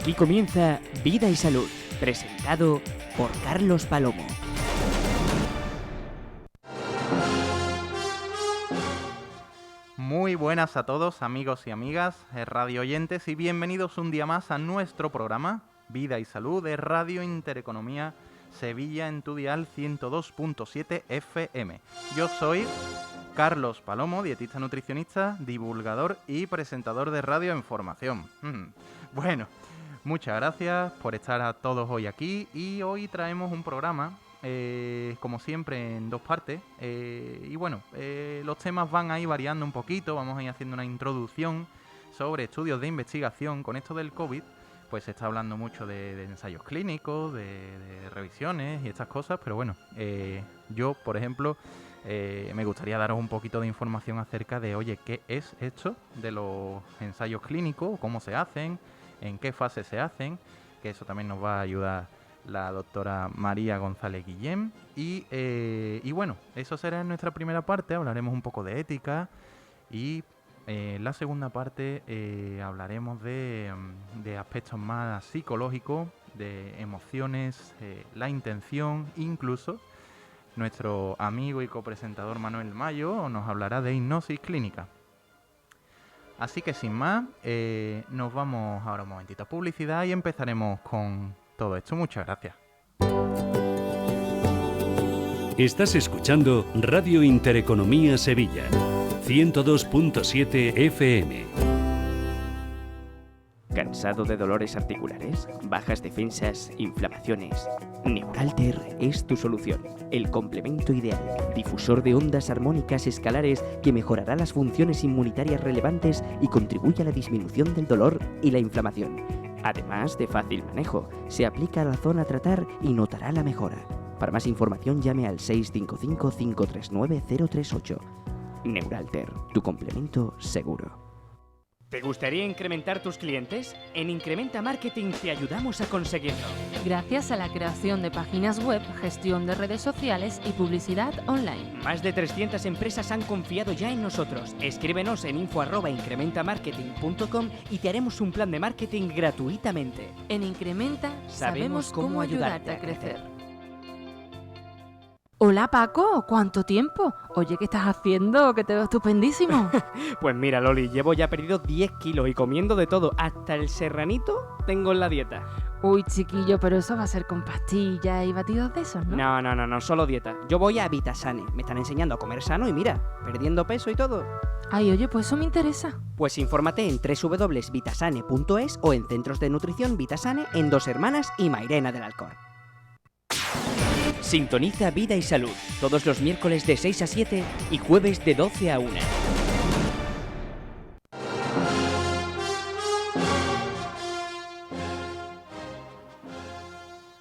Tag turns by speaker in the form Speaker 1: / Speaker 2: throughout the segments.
Speaker 1: Aquí comienza Vida y Salud, presentado por Carlos Palomo.
Speaker 2: Muy buenas a todos, amigos y amigas, radio oyentes, y bienvenidos un día más a nuestro programa Vida y Salud de Radio Intereconomía Sevilla en tu dial 102.7 FM. Yo soy Carlos Palomo, dietista nutricionista, divulgador y presentador de Radio en Formación. Bueno, muchas gracias por estar a todos hoy aquí, y hoy traemos un programa como siempre en dos partes, y bueno, los temas van a ir variando un poquito. Vamos a ir haciendo una introducción sobre estudios de investigación. Con esto del COVID pues se está hablando mucho de ensayos clínicos, de revisiones y estas cosas, pero bueno, yo por ejemplo me gustaría daros un poquito de información acerca de, oye, ¿qué es esto de los ensayos clínicos? ¿Cómo se hacen? ¿En qué fase se hacen? Que eso también nos va a ayudar la doctora María González Guillén. Y bueno, eso será en nuestra primera parte. Hablaremos un poco de ética, y en la segunda parte hablaremos de aspectos más psicológicos, de emociones, la intención. Incluso nuestro amigo y copresentador Manuel Mayo nos hablará de hipnosis clínica. Así que sin más, nos vamos ahora un momentito a publicidad y empezaremos con todo esto. Muchas gracias.
Speaker 3: Estás escuchando Radio Intereconomía Sevilla, 102.7 FM.
Speaker 1: ¿Cansado de dolores articulares, bajas defensas, inflamaciones? Neuralter es tu solución, el complemento ideal, difusor de ondas armónicas escalares que mejorará las funciones inmunitarias relevantes y contribuye a la disminución del dolor y la inflamación. Además de fácil manejo, se aplica a la zona a tratar y notará la mejora. Para más información llame al 655-539-038. Neuralter, tu complemento seguro. ¿Te gustaría incrementar tus clientes? En Incrementa Marketing te ayudamos a conseguirlo.
Speaker 4: Gracias a la creación de páginas web, gestión de redes sociales y publicidad online.
Speaker 1: Más de 300 empresas han confiado ya en nosotros. Escríbenos en info@incrementamarketing.com y te haremos un plan de marketing gratuitamente.
Speaker 4: En Incrementa sabemos cómo ayudarte a crecer. Hola Paco, ¿cuánto tiempo? Oye, ¿qué estás haciendo? Que te veo estupendísimo.
Speaker 1: Pues mira, Loli, llevo ya perdido 10 kilos y comiendo de todo. Hasta el serranito tengo en la dieta.
Speaker 4: Uy, chiquillo, pero eso va a ser con pastillas y batidos de esos, ¿no?
Speaker 1: No, solo dieta. Yo voy a Vitasane. Me están enseñando a comer sano y mira, perdiendo peso y todo.
Speaker 4: Ay, oye, pues eso me interesa.
Speaker 1: Pues infórmate en www.vitasane.es o en centros de nutrición Vitasane en Dos Hermanas y Mairena del Alcor. Sintoniza Vida y Salud todos los miércoles de 6 a 7 y jueves de 12 a 1.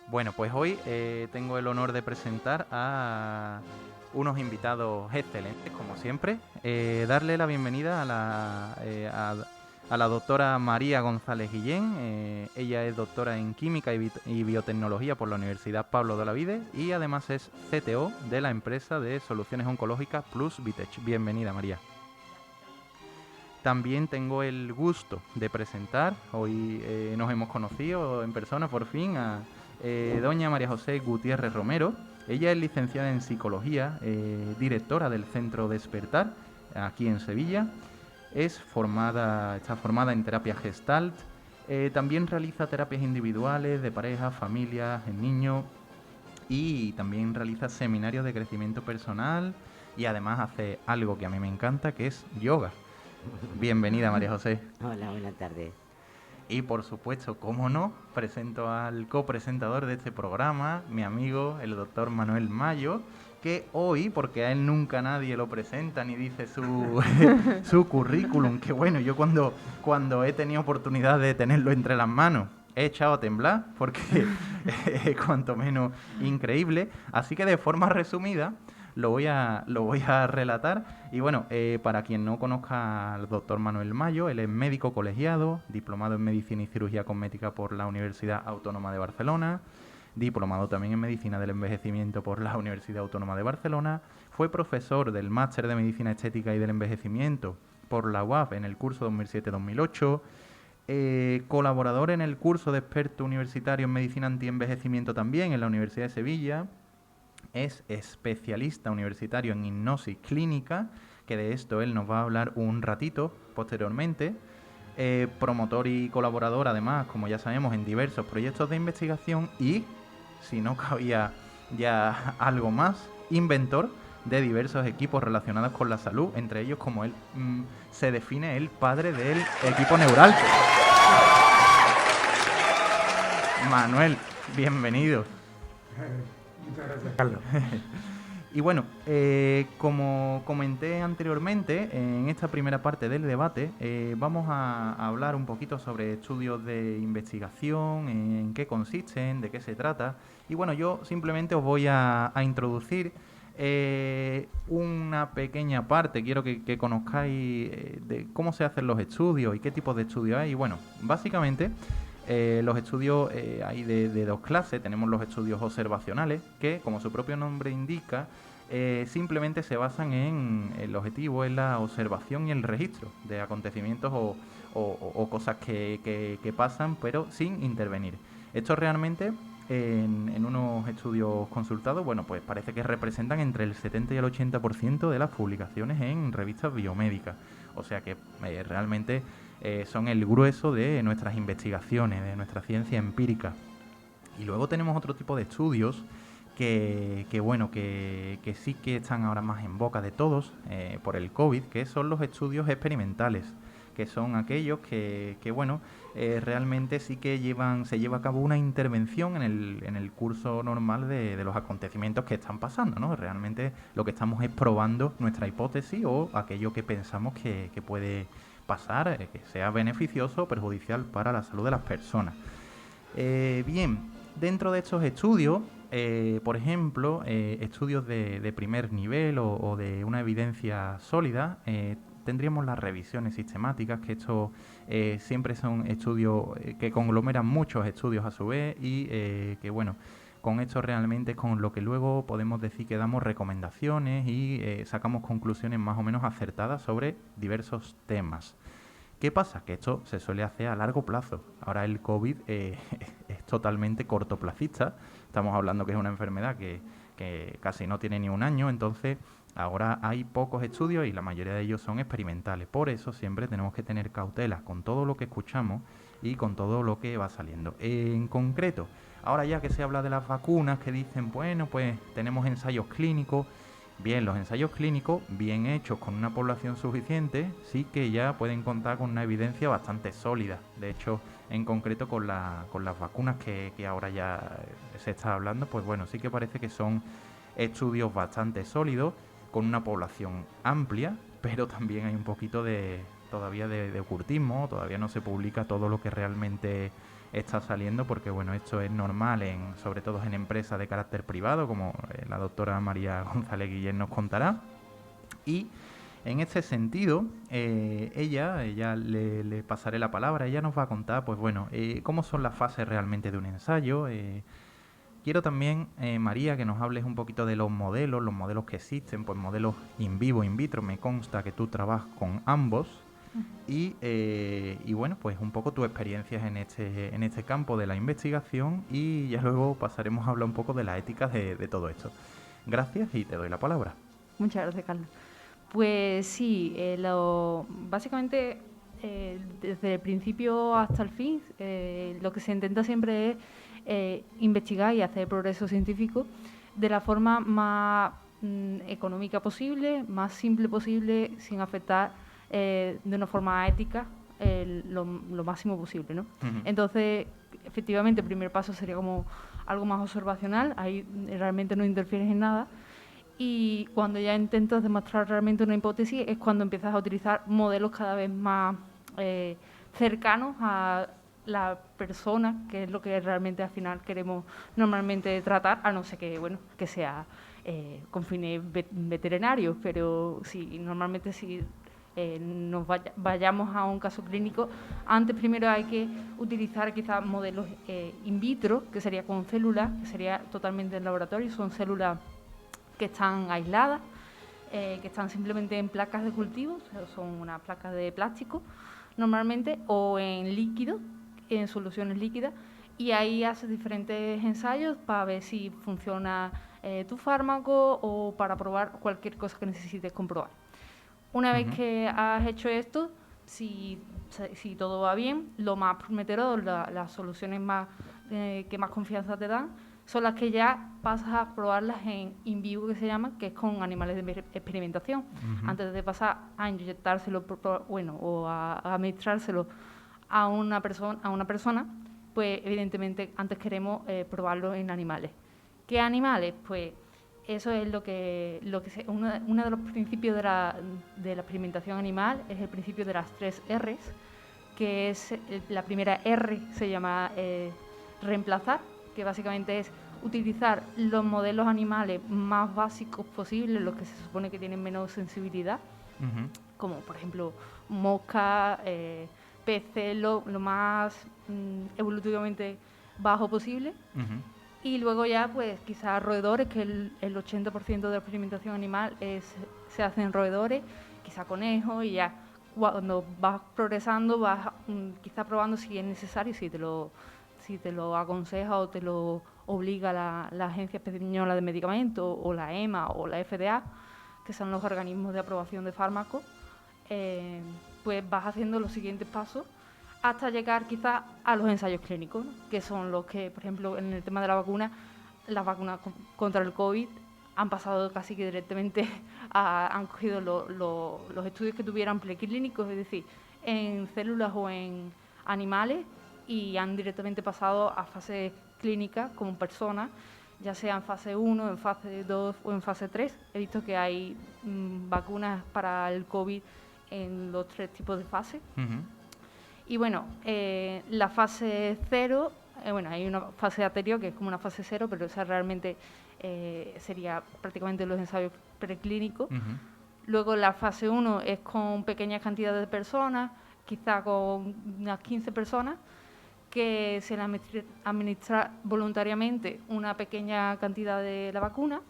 Speaker 2: Bueno, pues hoy tengo el honor de presentar a unos invitados excelentes, como siempre. Darle la bienvenida a la doctora María González Guillén. Ella es doctora en Química y Biotecnología por la Universidad Pablo de Olavide y además es CTO de la empresa de soluciones oncológicas Plus Vitech. Bienvenida, María. También tengo el gusto de presentar, hoy nos hemos conocido en persona por fin, a doña María José Gutiérrez Romero. Ella es licenciada en Psicología, directora del Centro Despertar, aquí en Sevilla. Está formada en terapia Gestalt, también realiza terapias individuales, de pareja, familias, en niños, y también realiza seminarios de crecimiento personal, y además hace algo que a mí me encanta, que es yoga. Bienvenida, María José.
Speaker 5: Hola, buenas tardes.
Speaker 2: Y por supuesto, cómo no, presento al copresentador de este programa, mi amigo, el doctor Manuel Mayo, que hoy, porque a él nunca nadie lo presenta ni dice su currículum, que bueno, yo cuando he tenido oportunidad de tenerlo entre las manos, he echado a temblar, porque es cuanto menos increíble. Así que de forma resumida lo voy a relatar. Y bueno, para quien no conozca al doctor Manuel Mayo, él es médico colegiado, diplomado en Medicina y Cirugía Cosmética por la Universidad Autónoma de Barcelona, diplomado también en Medicina del Envejecimiento por la Universidad Autónoma de Barcelona, fue profesor del Máster de Medicina Estética y del Envejecimiento por la UAB en el curso 2007-2008, colaborador en el curso de experto universitario en medicina antienvejecimiento también en la Universidad de Sevilla. Es especialista universitario en hipnosis clínica, que de esto él nos va a hablar un ratito posteriormente. Promotor y colaborador, además, como ya sabemos, en diversos proyectos de investigación y, si no cabía ya algo más, inventor de diversos equipos relacionados con la salud, entre ellos, como él se define, el padre del equipo Neuralter. Manuel, bienvenido.
Speaker 5: Muchas gracias, Carlos.
Speaker 2: Y bueno, como comenté anteriormente, en esta primera parte del debate vamos a hablar un poquito sobre estudios de investigación, en qué consisten, de qué se trata. Y bueno, yo simplemente os voy a introducir una pequeña parte. Quiero que conozcáis de cómo se hacen los estudios y qué tipos de estudios hay. Y bueno, básicamente los estudios hay de dos clases. Tenemos los estudios observacionales, que como su propio nombre indica, simplemente se basan en el objetivo es la observación y el registro de acontecimientos o cosas que pasan, pero sin intervenir. Esto realmente, en unos estudios consultados, bueno, pues parece que representan entre el 70 y el 80% de las publicaciones en revistas biomédicas. O sea que realmente son el grueso de nuestras investigaciones, de nuestra ciencia empírica. Y luego tenemos otro tipo de estudios que sí que están ahora más en boca de todos por el COVID, que son los estudios experimentales, que son aquellos que realmente sí que se lleva a cabo una intervención en el curso normal de los acontecimientos que están pasando, ¿no? Realmente lo que estamos es probando nuestra hipótesis o aquello que pensamos que puede pasar, que sea beneficioso o perjudicial para la salud de las personas. Bien, dentro de estos estudios, por ejemplo, estudios de primer nivel o de una evidencia sólida, tendríamos las revisiones sistemáticas, que esto siempre son estudios que conglomeran muchos estudios a su vez y con esto realmente es con lo que luego podemos decir que damos recomendaciones y sacamos conclusiones más o menos acertadas sobre diversos temas. ¿Qué pasa? Que esto se suele hacer a largo plazo. Ahora el COVID es totalmente cortoplacista. Estamos hablando que es una enfermedad que casi no tiene ni un año, entonces ahora hay pocos estudios y la mayoría de ellos son experimentales. Por eso siempre tenemos que tener cautela con todo lo que escuchamos y con todo lo que va saliendo. En concreto, ahora ya que se habla de las vacunas, que dicen, bueno, pues tenemos ensayos clínicos. Bien, los ensayos clínicos, bien hechos con una población suficiente, sí que ya pueden contar con una evidencia bastante sólida. De hecho, en concreto con las vacunas que ahora ya se está hablando, pues bueno, sí que parece que son estudios bastante sólidos, con una población amplia, pero también hay un poquito todavía de ocultismo, todavía no se publica todo lo que realmente está saliendo, porque bueno, esto es normal sobre todo en empresas de carácter privado, como la doctora María González Guillén nos contará. Y en este sentido, ella le pasaré la palabra, ella nos va a contar, pues bueno, cómo son las fases realmente de un ensayo. Quiero también, María, que nos hables un poquito de los modelos que existen, pues modelos in vivo, in vitro. Me consta que tú trabajas con ambos. Y bueno, pues un poco tus experiencias en este campo de la investigación y ya luego pasaremos a hablar un poco de la ética de todo esto. Gracias y te doy la palabra.
Speaker 6: Muchas gracias, Carlos. Pues sí, básicamente desde el principio hasta el fin, lo que se intenta siempre es investigar y hacer progreso científico de la forma más económica posible, más simple posible, sin afectar de una forma ética lo máximo posible, ¿no?
Speaker 2: Uh-huh.
Speaker 6: Entonces, efectivamente, el primer paso sería como algo más observacional, ahí realmente no interfieres en nada, y cuando ya intentas demostrar realmente una hipótesis es cuando empiezas a utilizar modelos cada vez más cercanos a la persona, que es lo que realmente al final queremos normalmente tratar, a no ser que, bueno, que sea con fines veterinarios, pero sí, normalmente sí. Nos vayamos a un caso clínico, antes primero hay que utilizar quizás modelos in vitro, que sería con células, que sería totalmente en laboratorio, son células que están aisladas, que están simplemente en placas de cultivo, o sea, son unas placas de plástico, normalmente, o en líquido, en soluciones líquidas, y ahí haces diferentes ensayos para ver si funciona tu fármaco o para probar cualquier cosa que necesites comprobar. Una vez que has hecho esto, si todo va bien, lo más prometedor, las soluciones que más confianza te dan, son las que ya pasas a probarlas en in vivo, que se llama, que es con animales de experimentación. Antes de pasar a inyectárselo, o a administrárselo a una persona, pues evidentemente antes queremos probarlo en animales. ¿Qué animales? Pues eso es uno de los principios de la experimentación animal, es el principio de las 3 R's, que es la primera R se llama reemplazar, que básicamente es utilizar los modelos animales más básicos posibles, los que se supone que tienen menos sensibilidad, como por ejemplo moscas, peces, lo más evolutivamente bajo posible. Y luego ya, pues quizás roedores, que el 80% de la experimentación animal se hace en roedores, quizá conejos, y ya cuando vas progresando vas quizá probando si es necesario, si te lo aconseja o te lo obliga la Agencia Española de Medicamentos, o la EMA o la FDA, que son los organismos de aprobación de fármacos, pues vas haciendo los siguientes pasos hasta llegar quizás a los ensayos clínicos, ¿no? Que son los que, por ejemplo, en el tema de las vacunas contra el COVID han pasado casi que directamente han cogido los estudios que tuvieran preclínicos, es decir, en células o en animales, y han directamente pasado a fase clínica como personas, ya sea en fase 1, en fase 2 o en fase 3. He visto que hay vacunas para el COVID en los 3 tipos de fases. Y bueno, la fase 0, hay una fase anterior que es como una fase 0, pero esa realmente sería prácticamente los ensayos preclínicos. Luego la fase 1 es con pequeñas cantidades de personas, quizá con unas 15 personas, que se le administra voluntariamente una pequeña cantidad de la vacuna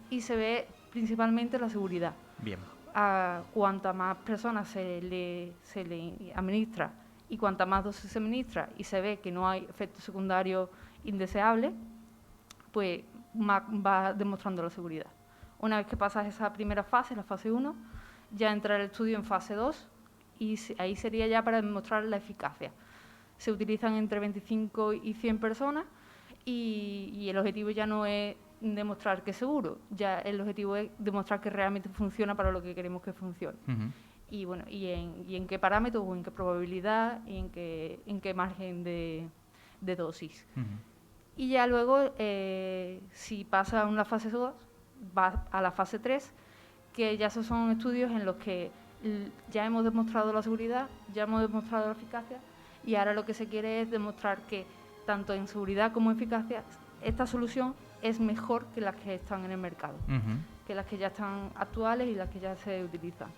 Speaker 6: y se ve principalmente la seguridad.
Speaker 2: Bien.
Speaker 6: A cuanta más personas se le administra y cuanta más dosis se administra y se ve que no hay efectos secundarios indeseables, pues va demostrando la seguridad. Una vez que pasas esa primera fase, la fase 1, ya entra el estudio en fase 2 y ahí sería ya para demostrar la eficacia. Se utilizan entre 25 y 100 personas y el objetivo ya no es demostrar que es seguro, ya el objetivo es demostrar que realmente funciona para lo que queremos que funcione. Y bueno, y en qué parámetros o en qué probabilidad y en qué margen de dosis. Y ya luego, si pasa a una fase 2, va a la fase 3, que ya esos son estudios en los que ya hemos demostrado la seguridad, ya hemos demostrado la eficacia, y ahora lo que se quiere es demostrar que tanto en seguridad como en eficacia esta solución es mejor que las que están en el mercado, que las que ya están actuales y las que ya se utilizan.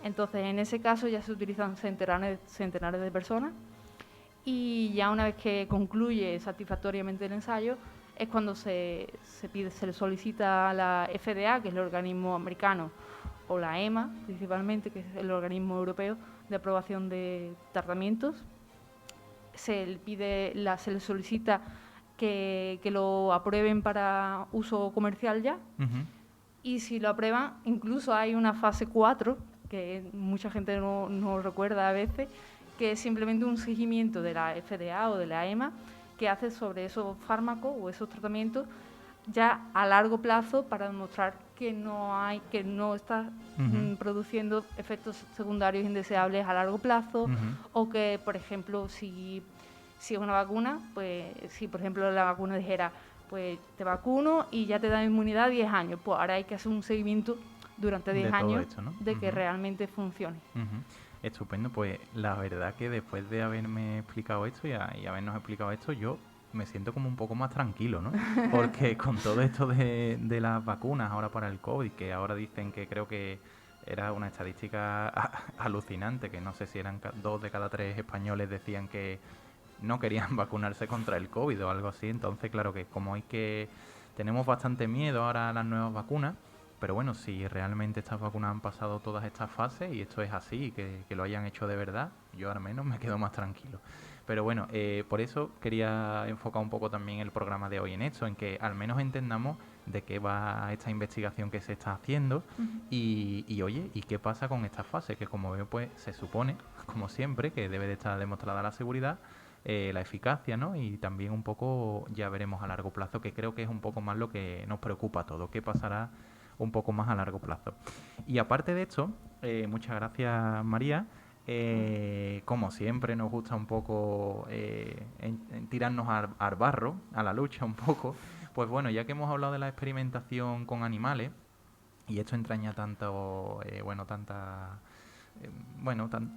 Speaker 6: Entonces, en ese caso ya se utilizan centenares de personas, y ya una vez que concluye satisfactoriamente el ensayo es cuando se le solicita a la FDA, que es el organismo americano, o la EMA principalmente, que es el organismo europeo de aprobación de tratamientos. Se le solicita que lo aprueben para uso comercial ya, y si lo aprueban, incluso hay una fase 4, que mucha gente no recuerda a veces, que es simplemente un seguimiento de la FDA o de la EMA que hace sobre esos fármacos o esos tratamientos ya a largo plazo, para demostrar que no está produciendo efectos secundarios indeseables a largo plazo, o que, por ejemplo, si es una vacuna, pues si por ejemplo la vacuna dijera, pues te vacuno y ya te da inmunidad 10 años, pues ahora hay que hacer un seguimiento durante 10 años esto, ¿no? De que realmente funcione.
Speaker 2: Estupendo, pues la verdad que después de haberme explicado esto y habernos explicado esto, yo me siento como un poco más tranquilo, ¿no? Porque con todo esto de las vacunas ahora para el COVID, que ahora dicen que creo que era una estadística alucinante, que no sé si eran 2 de cada 3 españoles decían que no querían vacunarse contra el COVID o algo así. Entonces, claro que como tenemos bastante miedo ahora a las nuevas vacunas, Pero bueno, si realmente estas vacunas han pasado todas estas fases y esto es así, que lo hayan hecho de verdad, yo al menos me quedo más tranquilo. Pero bueno, por eso quería enfocar un poco también el programa de hoy en esto, en que al menos entendamos de qué va esta investigación que se está haciendo y oye, ¿y qué pasa con esta fase? Que como veo, pues se supone, como siempre, que debe de estar demostrada la seguridad, la eficacia, ¿no? Y también un poco, ya veremos a largo plazo, que creo que es un poco más lo que nos preocupa a todos, qué pasará un poco más a largo plazo. Y aparte de esto, muchas gracias, María. Como siempre nos gusta un poco en tirarnos al barro, a la lucha un poco, pues bueno, ya que hemos hablado de la experimentación con animales y esto entraña tanto,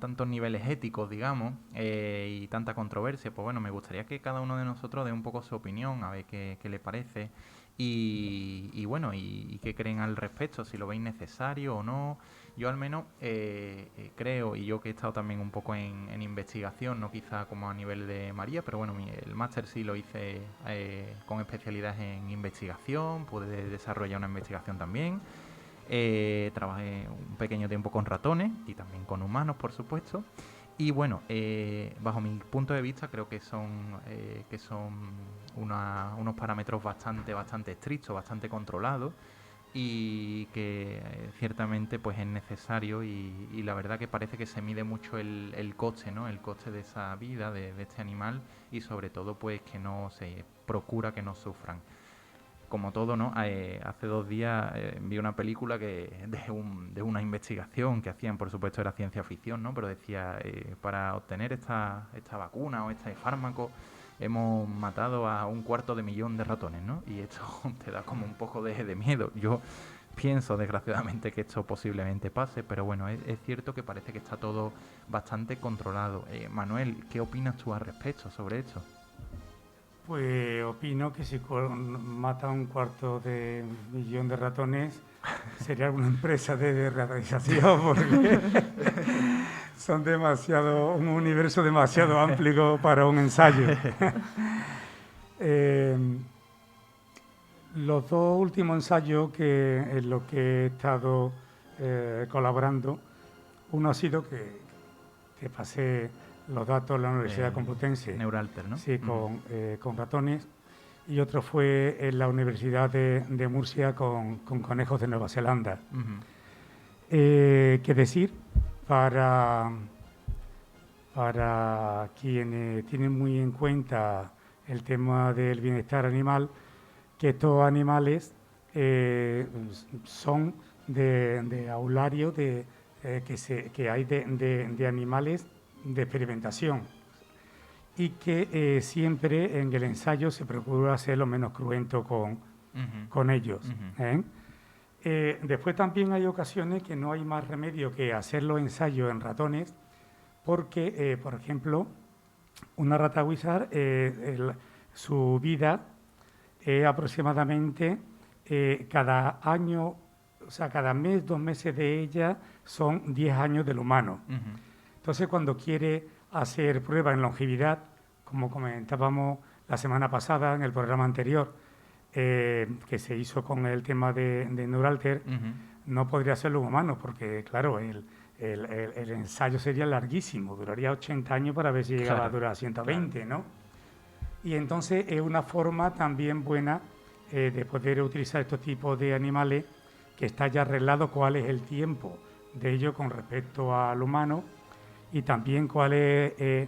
Speaker 2: tantos niveles éticos, digamos, y tanta controversia, pues bueno, me gustaría que cada uno de nosotros dé un poco su opinión, a ver qué le parece y bueno, y qué creen al respecto, si lo veis necesario o no. Yo al menos creo, y yo que he estado también un poco en investigación, no quizá como a nivel de María, pero bueno, el máster sí lo hice con especialidad en investigación, pude desarrollar una investigación también. Trabajé un pequeño tiempo con ratones y también con humanos, por supuesto. Y bueno, bajo mi punto de vista creo que son unos parámetros bastante estrictos, bastante controlados y que ciertamente pues es necesario y la verdad que parece que se mide mucho el coste, ¿no? El coste de esa vida, de este animal y sobre todo pues que no se procura que no sufran. Como todo, ¿no? Hace 2 días vi una película de una investigación que hacían, por supuesto era ciencia ficción, ¿no? Pero decía, para obtener esta vacuna o este fármaco hemos matado a 250.000 de ratones, ¿no? Y esto te da como un poco de miedo. Yo pienso, desgraciadamente, que esto posiblemente pase, pero bueno, es cierto que parece que está todo bastante controlado. Manuel, ¿qué opinas tú al respecto sobre esto?
Speaker 5: Pues opino que si mata 250.000 de ratones sería alguna empresa de radialización porque son un universo demasiado amplio para un ensayo. Los 2 últimos ensayos en los que he estado colaborando, uno ha sido que pasé los datos en la Universidad Complutense.
Speaker 2: Neuralter, ¿no?
Speaker 5: Sí, con ratones. Y otro fue en la Universidad de Murcia con conejos de Nueva Zelanda. ¿Qué decir? Para quienes tienen muy en cuenta el tema del bienestar animal, que estos animales son de aulario que hay de animales de experimentación y que siempre en el ensayo se procura ser lo menos cruento con ellos. Después también hay ocasiones que no hay más remedio que hacer los ensayos en ratones porque, por ejemplo, una rata wizard, su vida es aproximadamente cada año, o sea, cada mes, 2 meses de ella son 10 años del humano. Entonces, cuando quiere hacer pruebas en longevidad, como comentábamos la semana pasada en el programa anterior, que se hizo con el tema de Neuralter, no podría hacerlo en humanos, porque, claro, el ensayo sería larguísimo, duraría 80 años para ver si llegaba a durar 120, ¿no? Y entonces es una forma también buena de poder utilizar estos tipos de animales, que está ya arreglado cuál es el tiempo de ellos con respecto al humano, y también cuáles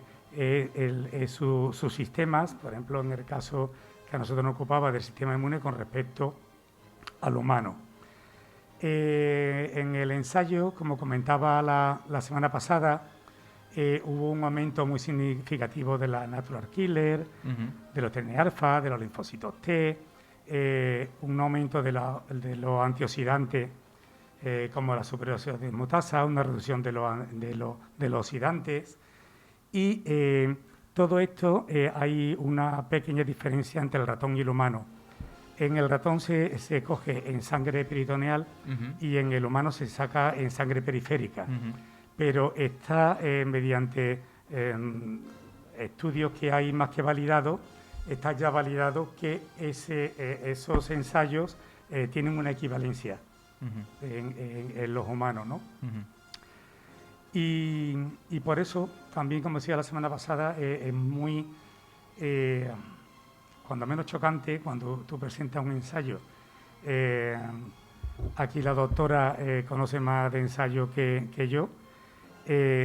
Speaker 5: sus sistemas, por ejemplo, en el caso que a nosotros nos ocupaba del sistema inmune con respecto al humano. En el ensayo, como comentaba la semana pasada, hubo un aumento muy significativo de la natural killer, de los TNA-alfa, de los linfocitos T, un aumento de los antioxidantes, como la superoxidación dismutasa, una reducción de los oxidantes. Y todo esto hay una pequeña diferencia entre el ratón y el humano. En el ratón se coge en sangre peritoneal y en el humano se saca en sangre periférica. Pero está mediante estudios que hay más que validados, está ya validado que esos ensayos tienen una equivalencia. en los humanos, ¿no?
Speaker 2: Ujú.
Speaker 5: Y por eso, también, como decía la semana pasada, es muy, cuando menos chocante, cuando tú presentas un ensayo. Aquí la doctora conoce más de ensayo que yo.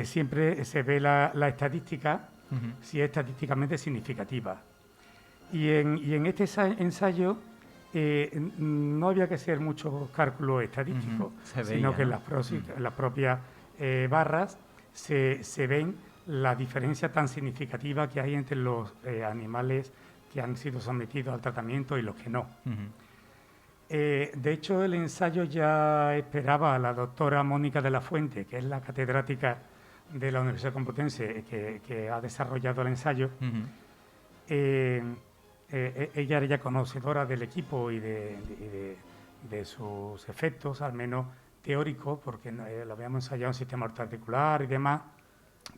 Speaker 5: Siempre se ve la estadística, si es estadísticamente significativa. Y en este ensayo no había que hacer muchos cálculos estadísticos, sino que en las propias barras se ven la diferencia tan significativa que hay entre los animales que han sido sometidos al tratamiento y los que no. De hecho, el ensayo ya esperaba a la doctora Mónica de la Fuente, que es la catedrática de la Universidad Complutense que ha desarrollado el ensayo. Ella era ya conocedora del equipo y de sus efectos, al menos teóricos, porque lo habíamos ensayado en sistema articular y demás,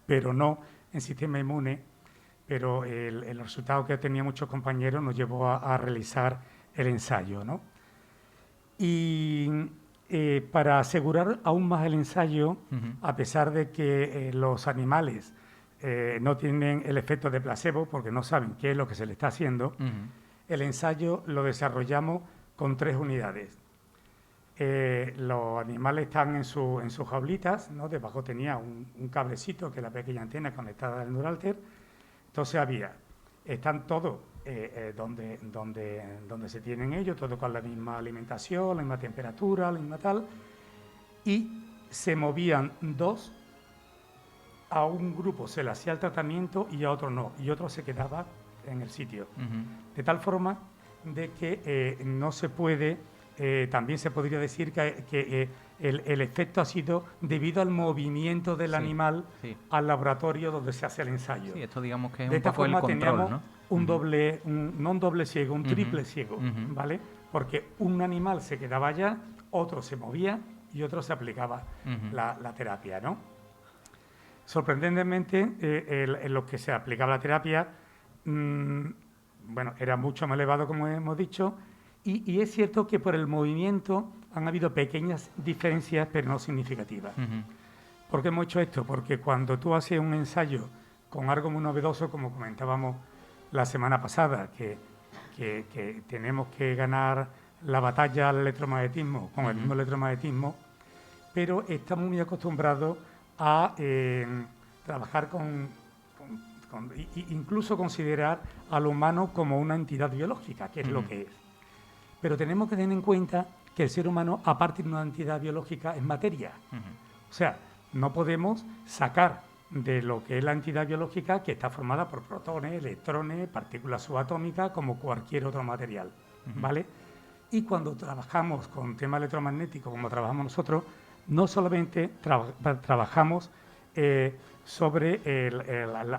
Speaker 5: pero no en sistema inmune. Pero el resultado que tenía muchos compañeros nos llevó a realizar el ensayo, ¿no? Y para asegurar aún más el ensayo, a pesar de que los animales no tienen el efecto de placebo, porque no saben qué es lo que se le está haciendo, el ensayo lo desarrollamos con 3 unidades. Los animales están en sus jaulitas, ¿no? Debajo tenía un cablecito, que es la pequeña antena conectada al Neuralter. Entonces están todos donde se tienen ellos, todo con la misma alimentación, la misma temperatura, la misma tal, y se movían 2, a un grupo se le hacía el tratamiento y a otro no, y otro se quedaba en el sitio. De tal forma de que no se puede, también se podría decir que el efecto ha sido debido al movimiento del animal al laboratorio donde se hace el ensayo.
Speaker 2: Sí, esto digamos que es
Speaker 5: de
Speaker 2: un poco el control,
Speaker 5: teníamos
Speaker 2: ¿no?
Speaker 5: No un doble ciego, un triple ciego, ¿vale? Porque un animal se quedaba allá, otro se movía y otro se aplicaba la terapia, ¿no? Sorprendentemente, en los que se aplicaba la terapia, bueno, era mucho más elevado, como hemos dicho, y es cierto que por el movimiento han habido pequeñas diferencias, pero no significativas. ¿Por qué hemos hecho esto? Porque cuando tú haces un ensayo con algo muy novedoso, como comentábamos la semana pasada, que tenemos que ganar la batalla al electromagnetismo con el mismo electromagnetismo, pero estamos muy acostumbrados a trabajar incluso considerar al humano como una entidad biológica, que es lo que es. Pero tenemos que tener en cuenta que el ser humano, aparte de una entidad biológica, es materia. O sea, no podemos sacar de lo que es la entidad biológica, que está formada por protones, electrones, partículas subatómicas, como cualquier otro material, ¿vale? Y cuando trabajamos con tema electromagnético, como trabajamos nosotros, no solamente trabajamos sobre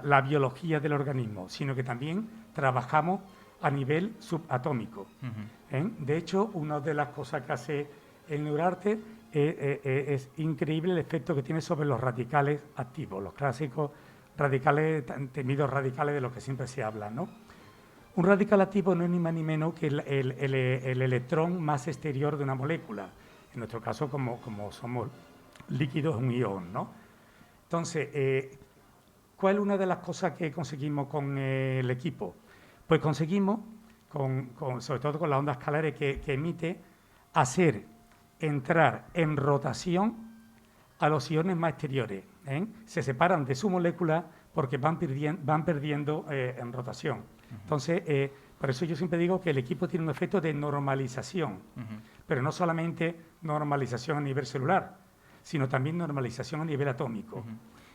Speaker 5: la biología del organismo, sino que también trabajamos a nivel subatómico. De hecho, una de las cosas que hace el Neuralter es increíble el efecto que tiene sobre los radicales activos, los clásicos radicales, temidos radicales de los que siempre se habla, ¿no? Un radical activo no es ni más ni menos que el electrón más exterior de una molécula. En nuestro caso, como somos líquidos, es un ion, ¿no? Entonces, ¿cuál es una de las cosas que conseguimos con el equipo? Pues conseguimos, sobre todo con las ondas escalares que emite, hacer entrar en rotación a los iones más exteriores. Se separan de su molécula porque van perdiendo en rotación. Entonces, por eso yo siempre digo que el equipo tiene un efecto de normalización, pero no solamente normalización a nivel celular, sino también normalización a nivel atómico.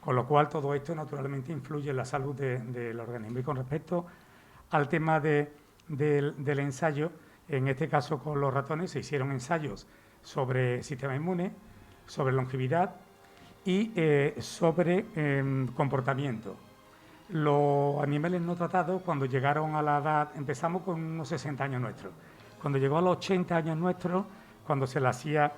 Speaker 5: Con lo cual, todo esto naturalmente influye en la salud del organismo. Y con respecto al tema del ensayo, en este caso con los ratones, se hicieron ensayos sobre sistema inmune, sobre longevidad y sobre comportamiento. Los animales no tratados, cuando llegaron a la edad, empezamos con unos 60 años nuestros. Cuando llegó a los 80 años nuestros, cuando se le hacía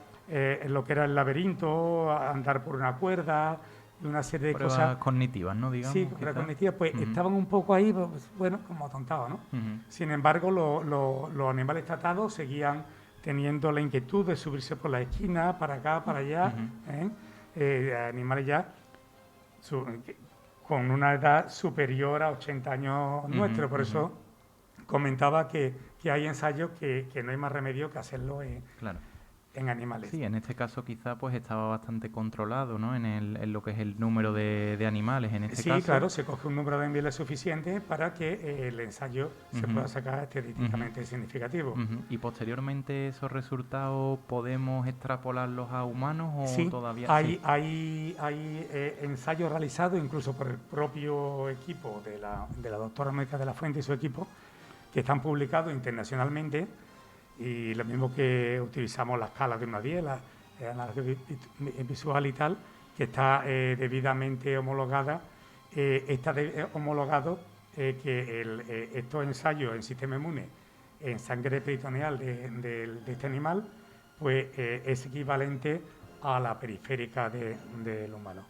Speaker 5: lo que era el laberinto, andar por una cuerda, y una serie de cosas
Speaker 2: cognitivas, ¿no? Digamos,
Speaker 5: sí, pruebas cognitivas, pues estaban un poco ahí, pues, bueno, como atontados, ¿no? Sin embargo, los animales tratados seguían teniendo la inquietud de subirse por la esquina, para acá, para allá, animales ya con una edad superior a 80 años nuestros. Por eso comentaba que hay ensayos que no hay más remedio que hacerlo en animales.
Speaker 2: Sí, en este caso quizá pues estaba bastante controlado, ¿no? En lo que es el número de animales en este caso.
Speaker 5: Sí, claro, se coge un número de animales suficiente para que el ensayo se pueda sacar estadísticamente significativo.
Speaker 2: ¿Y posteriormente esos resultados podemos extrapolarlos a humanos o
Speaker 5: sí,
Speaker 2: todavía?
Speaker 5: Hay ensayos realizados incluso por el propio equipo de la doctora Mónica de la Fuente y su equipo, que están publicados internacionalmente. Y lo mismo que utilizamos la escala de 1 a 10, la análisis visual y tal, que está debidamente homologada. Está homologado que estos ensayos en sistema inmune, en sangre peritoneal de este animal, pues es equivalente a la periférica del humano.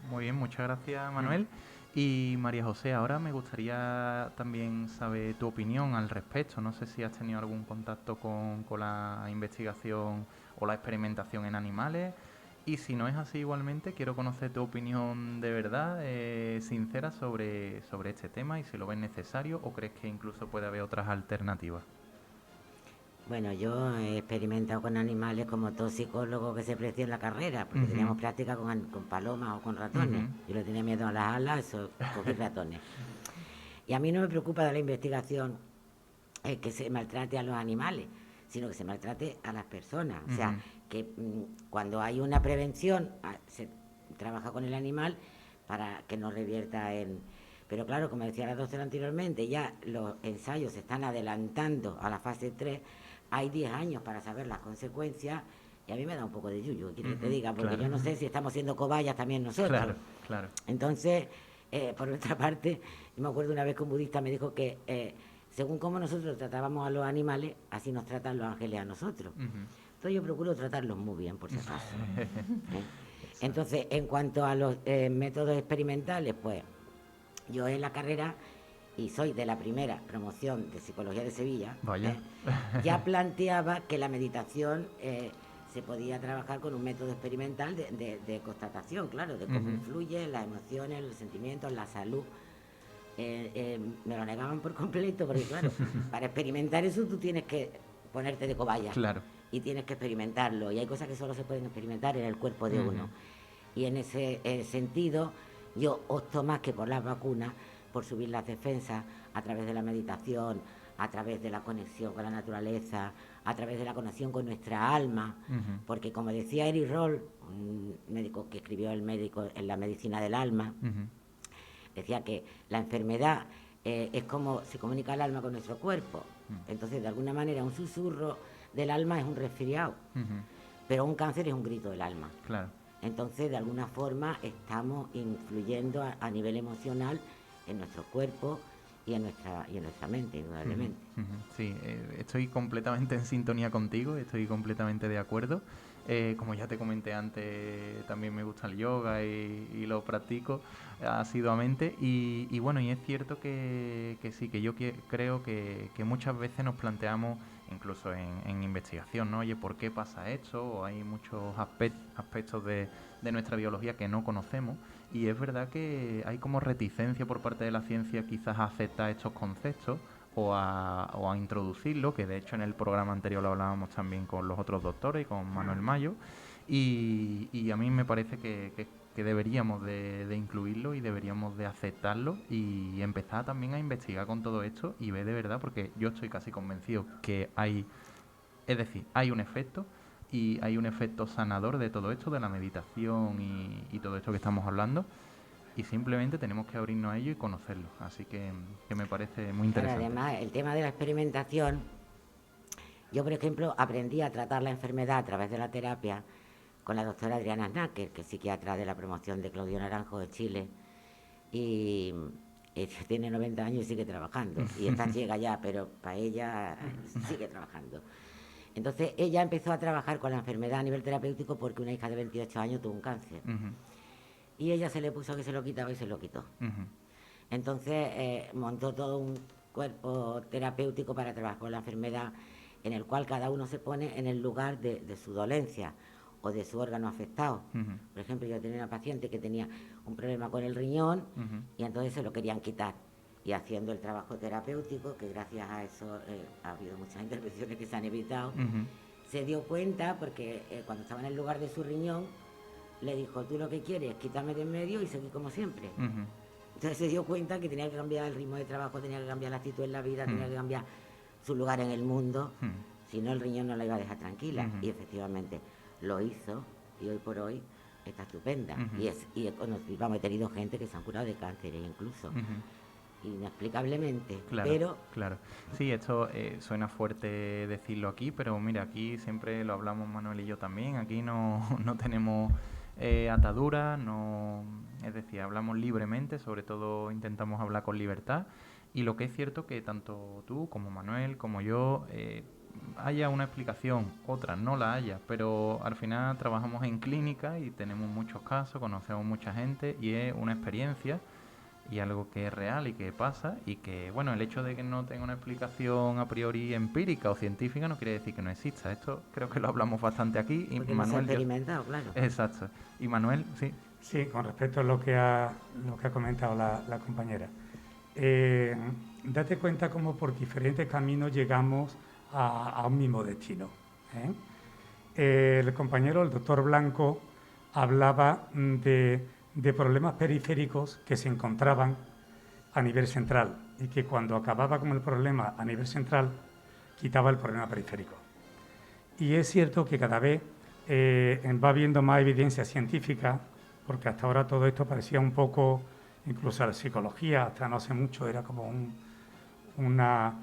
Speaker 2: Muy bien, muchas gracias, Manuel. Y María José, ahora me gustaría también saber tu opinión al respecto. No sé si has tenido algún contacto con la investigación o la experimentación en animales. Y si no es así igualmente, quiero conocer tu opinión de verdad, sincera, sobre este tema y si lo ves necesario o crees que incluso puede haber otras alternativas.
Speaker 7: Bueno, yo he experimentado con animales como todo psicólogo que se precie en la carrera, porque teníamos práctica con palomas o con ratones. Yo le tenía miedo a las alas, eso, cogí ratones. Y a mí no me preocupa de la investigación que se maltrate a los animales, sino que se maltrate a las personas. O sea, que cuando hay una prevención, se trabaja con el animal para que no revierta en... Pero claro, como decía la doctora anteriormente, ya los ensayos se están adelantando a la fase 3, hay 10 años para saber las consecuencias, y a mí me da un poco de yuyu, quiero que te diga, porque yo no sé si estamos siendo cobayas también nosotros.
Speaker 2: Claro.
Speaker 7: Entonces, por nuestra parte, yo me acuerdo una vez que un budista me dijo que según cómo nosotros tratábamos a los animales, así nos tratan los ángeles a nosotros. Entonces yo procuro tratarlos muy bien, por si acaso. Entonces, en cuanto a los métodos experimentales, pues yo en la carrera, y soy de la primera promoción de Psicología de Sevilla, ya planteaba que la meditación se podía trabajar con un método experimental de constatación, claro, de cómo influyen las emociones, los sentimientos, la salud. Me lo negaban por completo, porque claro, para experimentar eso tú tienes que ponerte de cobaya.
Speaker 2: Claro.
Speaker 7: Y tienes que experimentarlo, y hay cosas que solo se pueden experimentar en el cuerpo de uno. Y en ese sentido, yo opto más que por las vacunas, por subir las defensas a través de la meditación, a través de la conexión con la naturaleza, a través de la conexión con nuestra alma, porque como decía Eric Roll, un médico que escribió el médico en la medicina del alma, decía que la enfermedad es como se comunica el alma con nuestro cuerpo. Entonces, de alguna manera, un susurro del alma es un resfriado, pero un cáncer es un grito del alma.
Speaker 2: Claro.
Speaker 7: Entonces, de alguna forma, estamos influyendo a nivel emocional en nuestro cuerpo y en nuestra mente, indudablemente.
Speaker 2: Sí, estoy completamente en sintonía contigo, estoy completamente de acuerdo. Como ya te comenté antes, también me gusta el yoga y lo practico asiduamente. Y bueno, y es cierto que sí, que yo creo que muchas veces nos planteamos, incluso en investigación, ¿no? Oye, ¿por qué pasa esto? O hay muchos aspectos de nuestra biología que no conocemos. Y es verdad que hay como reticencia por parte de la ciencia quizás a aceptar estos conceptos o a introducirlo, que de hecho en el programa anterior lo hablábamos también con los otros doctores y con Manuel Mayo, y a mí me parece que deberíamos de incluirlo y deberíamos de aceptarlo y empezar también a investigar con todo esto y ver de verdad, porque yo estoy casi convencido que hay un efecto, y hay un efecto sanador de todo esto, de la meditación y todo esto que estamos hablando, y simplemente tenemos que abrirnos a ello y conocerlo. Así que me parece muy interesante.
Speaker 7: Pero además, el tema de la experimentación, yo por ejemplo aprendí a tratar la enfermedad a través de la terapia con la doctora Adriana Snacker, que es psiquiatra de la promoción de Claudio Naranjo de Chile, y tiene 90 años y sigue trabajando, y está ciega ya, pero para ella sigue trabajando. Entonces ella empezó a trabajar con la enfermedad a nivel terapéutico porque una hija de 28 años tuvo un cáncer. Y ella se le puso que se lo quitaba y se lo quitó. Entonces montó todo un cuerpo terapéutico para trabajar con la enfermedad. en el cual cada uno se pone en el lugar de su dolencia o de su órgano afectado. Por ejemplo, yo tenía una paciente que tenía un problema con el riñón y entonces se lo querían quitar. Y haciendo el trabajo terapéutico, que gracias a eso ha habido muchas intervenciones que se han evitado, se dio cuenta, porque cuando estaba en el lugar de su riñón, le dijo, tú lo que quieres, quítame de en medio y seguir como siempre. Entonces se dio cuenta que tenía que cambiar el ritmo de trabajo, tenía que cambiar la actitud en la vida, tenía que cambiar su lugar en el mundo, si no el riñón no la iba a dejar tranquila. Y efectivamente lo hizo, y hoy por hoy está estupenda. He tenido gente que se han curado de cánceres incluso. Inexplicablemente,
Speaker 2: Claro. Sí, esto suena fuerte decirlo aquí, pero mira, aquí siempre lo hablamos Manuel y yo también, aquí no tenemos ataduras, es decir, hablamos libremente, sobre todo intentamos hablar con libertad, y lo que es cierto que tanto tú como Manuel, como yo, haya una explicación, otra no la haya, pero al final trabajamos en clínica y tenemos muchos casos, conocemos mucha gente y es una experiencia y algo que es real y que pasa, y que, bueno, el hecho de que no tenga una explicación a priori empírica o científica no quiere decir que no exista. Esto creo que lo hablamos bastante aquí.
Speaker 7: Porque Manuel, no se ha experimentado, claro.
Speaker 2: Exacto. Y Manuel, sí.
Speaker 5: Sí, con respecto a lo que ha comentado la compañera. Date cuenta cómo por diferentes caminos llegamos a un mismo destino. El compañero, el doctor Blanco, hablaba de problemas periféricos que se encontraban a nivel central y que cuando acababa con el problema a nivel central, quitaba el problema periférico. Y es cierto que cada vez va habiendo más evidencia científica, porque hasta ahora todo esto parecía un poco, incluso la psicología, hasta no hace mucho, era como una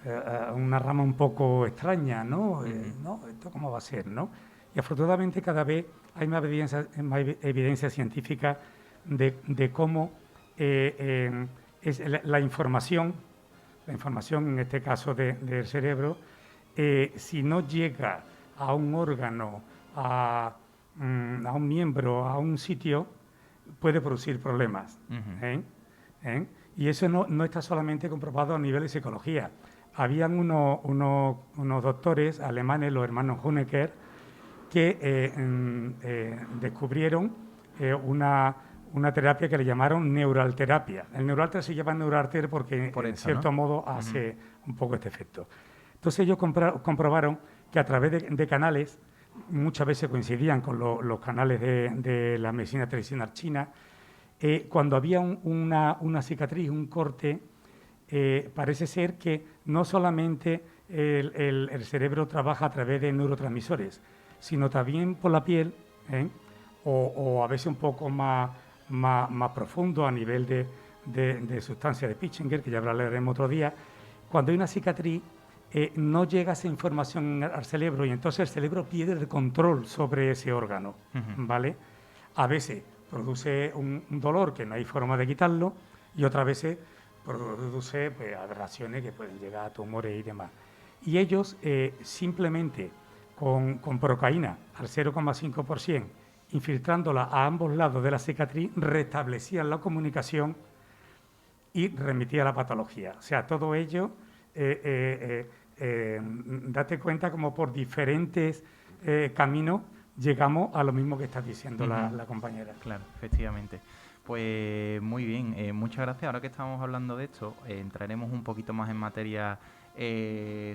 Speaker 5: rama un poco extraña, ¿no? ¿No? ¿Esto cómo va a ser, no? Y afortunadamente cada vez hay más evidencia científica de cómo es la información en este caso del cerebro, si no llega a un órgano, a un miembro, a un sitio, puede producir problemas. Y eso no está solamente comprobado a nivel de psicología. Habían unos doctores alemanes, los hermanos Honecker, que descubrieron una terapia que le llamaron neuralterapia. El neuralter se llama neuralter porque, en cierto modo, hace un poco este efecto. Entonces ellos comprobaron que a través de canales, muchas veces coincidían con los canales de la medicina tradicional china, cuando había una cicatriz, un corte, parece ser que no solamente el cerebro trabaja a través de neurotransmisores, sino también por la piel, o a veces un poco más profundo a nivel de sustancia de Pitchinger, que ya hablaremos otro día. Cuando hay una cicatriz, no llega esa información al cerebro y entonces el cerebro pierde el control sobre ese órgano, ¿vale? A veces produce un dolor que no hay forma de quitarlo y otras veces produce aberraciones que pueden llegar a tumores y demás. Y ellos simplemente con procaína al 0,5%, infiltrándola a ambos lados de la cicatriz, restablecían la comunicación y remitía la patología. O sea, todo ello, date cuenta como por diferentes caminos llegamos a lo mismo que está diciendo la compañera.
Speaker 2: Claro, efectivamente. Pues muy bien, muchas gracias. Ahora que estamos hablando de esto, entraremos un poquito más en materia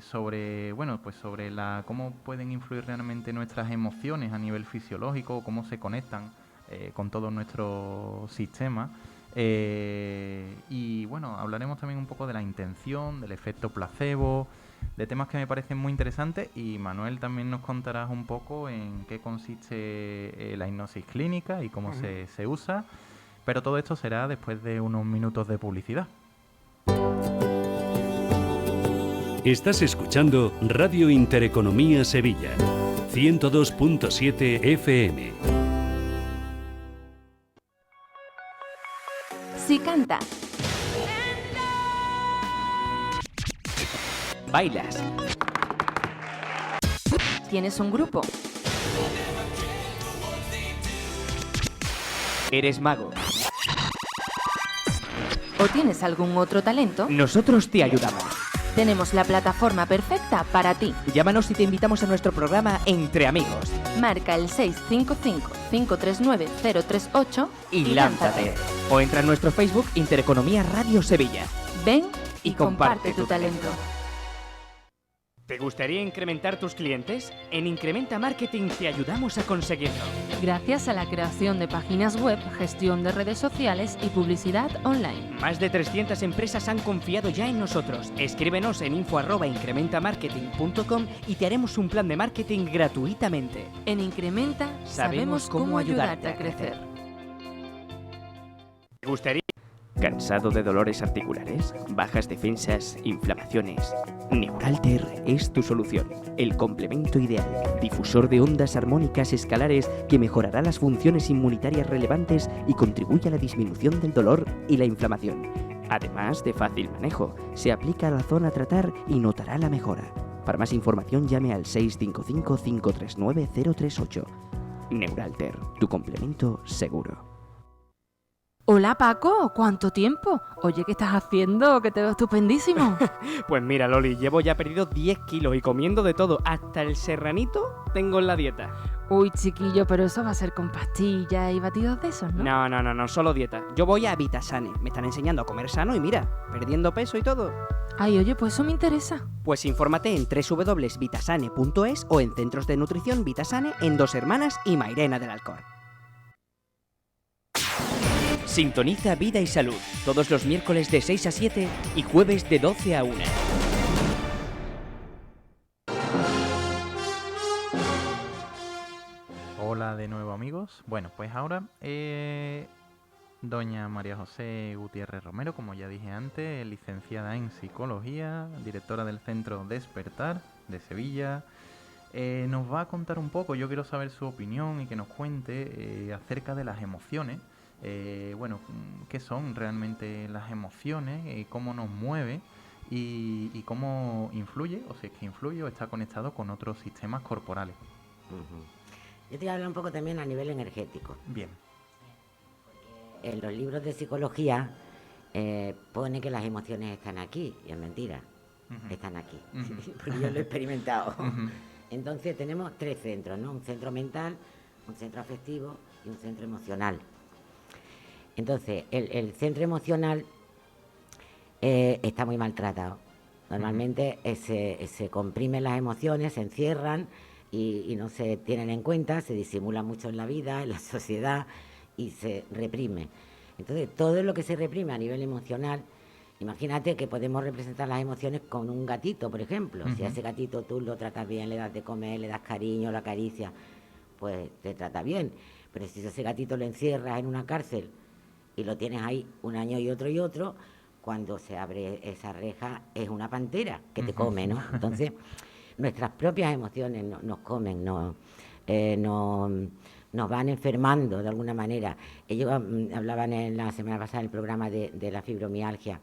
Speaker 2: sobre cómo pueden influir realmente nuestras emociones a nivel fisiológico, cómo se conectan con todo nuestro sistema. Y bueno, hablaremos también un poco de la intención, del efecto placebo, de temas que me parecen muy interesantes, y Manuel también nos contarás un poco en qué consiste la hipnosis clínica y cómo se usa, pero todo esto será después de unos minutos de publicidad.
Speaker 3: Estás escuchando Radio Intereconomía Sevilla, 102.7 FM.
Speaker 4: Si canta,
Speaker 1: bailas,
Speaker 4: tienes un grupo,
Speaker 1: eres mago,
Speaker 4: o tienes algún otro talento,
Speaker 1: nosotros te ayudamos.
Speaker 4: Tenemos la plataforma perfecta para ti.
Speaker 1: Llámanos y te invitamos a nuestro programa Entre Amigos.
Speaker 4: Marca el 655-539-038
Speaker 1: Y lánzate. O entra en nuestro Facebook Intereconomía Radio Sevilla.
Speaker 4: Ven
Speaker 1: Y
Speaker 4: y comparte
Speaker 1: comparte
Speaker 4: tu talento.
Speaker 1: ¿Te gustaría incrementar tus clientes? En Incrementa Marketing te ayudamos a conseguirlo.
Speaker 4: Gracias a la creación de páginas web, gestión de redes sociales y publicidad online.
Speaker 1: Más de 300 empresas han confiado ya en nosotros. Escríbenos en info@incrementamarketing.com y te haremos un plan de marketing gratuitamente.
Speaker 4: En Incrementa sabemos cómo ayudarte a crecer.
Speaker 1: ¿Te gustaría? ¿Cansado de dolores articulares? ¿Bajas defensas? ¿Inflamaciones? Neuralter es tu solución. El complemento ideal. Difusor de ondas armónicas escalares que mejorará las funciones inmunitarias relevantes y contribuye a la disminución del dolor y la inflamación. Además de fácil manejo, se aplica a la zona a tratar y notará la mejora. Para más información llame al 655-539-038. Neuralter, tu complemento seguro.
Speaker 4: Hola Paco, ¿cuánto tiempo? Oye, ¿qué estás haciendo? Que te veo estupendísimo.
Speaker 1: Pues mira, Loli, llevo ya perdido 10 kilos y comiendo de todo. Hasta el serranito tengo en la dieta.
Speaker 4: Uy, chiquillo, pero eso va a ser con pastillas y batidos de esos, ¿no?
Speaker 1: No, solo dieta. Yo voy a Vitasane. Me están enseñando a comer sano y mira, perdiendo peso y todo.
Speaker 4: Ay, oye, pues eso me interesa.
Speaker 1: Pues infórmate en www.vitasane.es o en centros de nutrición Vitasane en Dos Hermanas y Mairena del Alcor. Sintoniza Vida y Salud, todos los miércoles de 6 a 7 y jueves de 12 a 1.
Speaker 2: Hola de nuevo, amigos. Bueno, pues ahora doña María José Gutiérrez Romero, como ya dije antes, licenciada en Psicología, directora del Centro Despertar de Sevilla, nos va a contar un poco. Yo quiero saber su opinión y que nos cuente acerca de las emociones. Bueno, qué son realmente las emociones, cómo nos mueve y cómo influye, o si es que influye o está conectado con otros sistemas corporales.
Speaker 7: Yo te voy a hablar un poco también a nivel energético.
Speaker 2: Bien.
Speaker 7: En los libros de psicología pone que las emociones están aquí, y es mentira, están aquí, porque yo lo he experimentado. Entonces tenemos tres centros, ¿no? Un centro mental, un centro afectivo y un centro emocional. Entonces, el centro emocional está muy maltratado. Normalmente se comprimen las emociones, se encierran y no se tienen en cuenta, se disimulan mucho en la vida, en la sociedad y se reprime. Entonces, todo lo que se reprime a nivel emocional, imagínate que podemos representar las emociones con un gatito, por ejemplo. Si a ese gatito tú lo tratas bien, le das de comer, le das cariño, la acaricia, pues te trata bien. Pero si a ese gatito lo encierras en una cárcel y lo tienes ahí un año y otro, cuando se abre esa reja es una pantera que te come, ¿no? Entonces, nuestras propias emociones nos comen, nos van enfermando de alguna manera. Ellos hablaban la semana pasada en el programa de la fibromialgia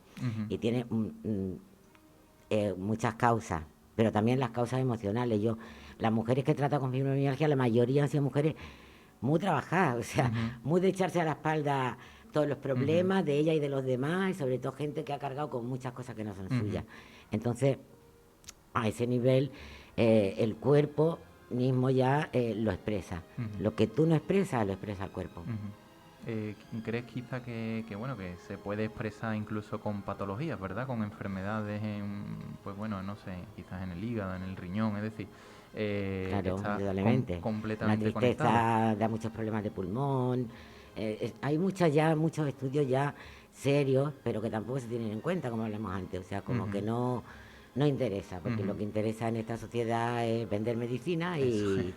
Speaker 7: y tiene muchas causas, pero también las causas emocionales. Las mujeres que tratan con fibromialgia, la mayoría han sido mujeres muy trabajadas, o sea, muy de echarse a la espalda todos los problemas de ella y de los demás, y sobre todo gente que ha cargado con muchas cosas que no son suyas. Entonces, a ese nivel, el cuerpo mismo ya lo expresa. Lo que tú no expresas, lo expresa el cuerpo.
Speaker 2: ¿Crees quizá que se puede expresar incluso con patologías, ¿verdad? Con enfermedades, pues bueno, no sé, quizás en el hígado, en el riñón, es decir...
Speaker 7: claro, indudablemente.
Speaker 2: Completamente
Speaker 7: la tristeza
Speaker 2: conectado.
Speaker 7: da muchos problemas de pulmón. Hay muchos estudios ya serios, pero que tampoco se tienen en cuenta, como hablamos antes. O sea, como que no interesa, porque lo que interesa en esta sociedad es vender medicina y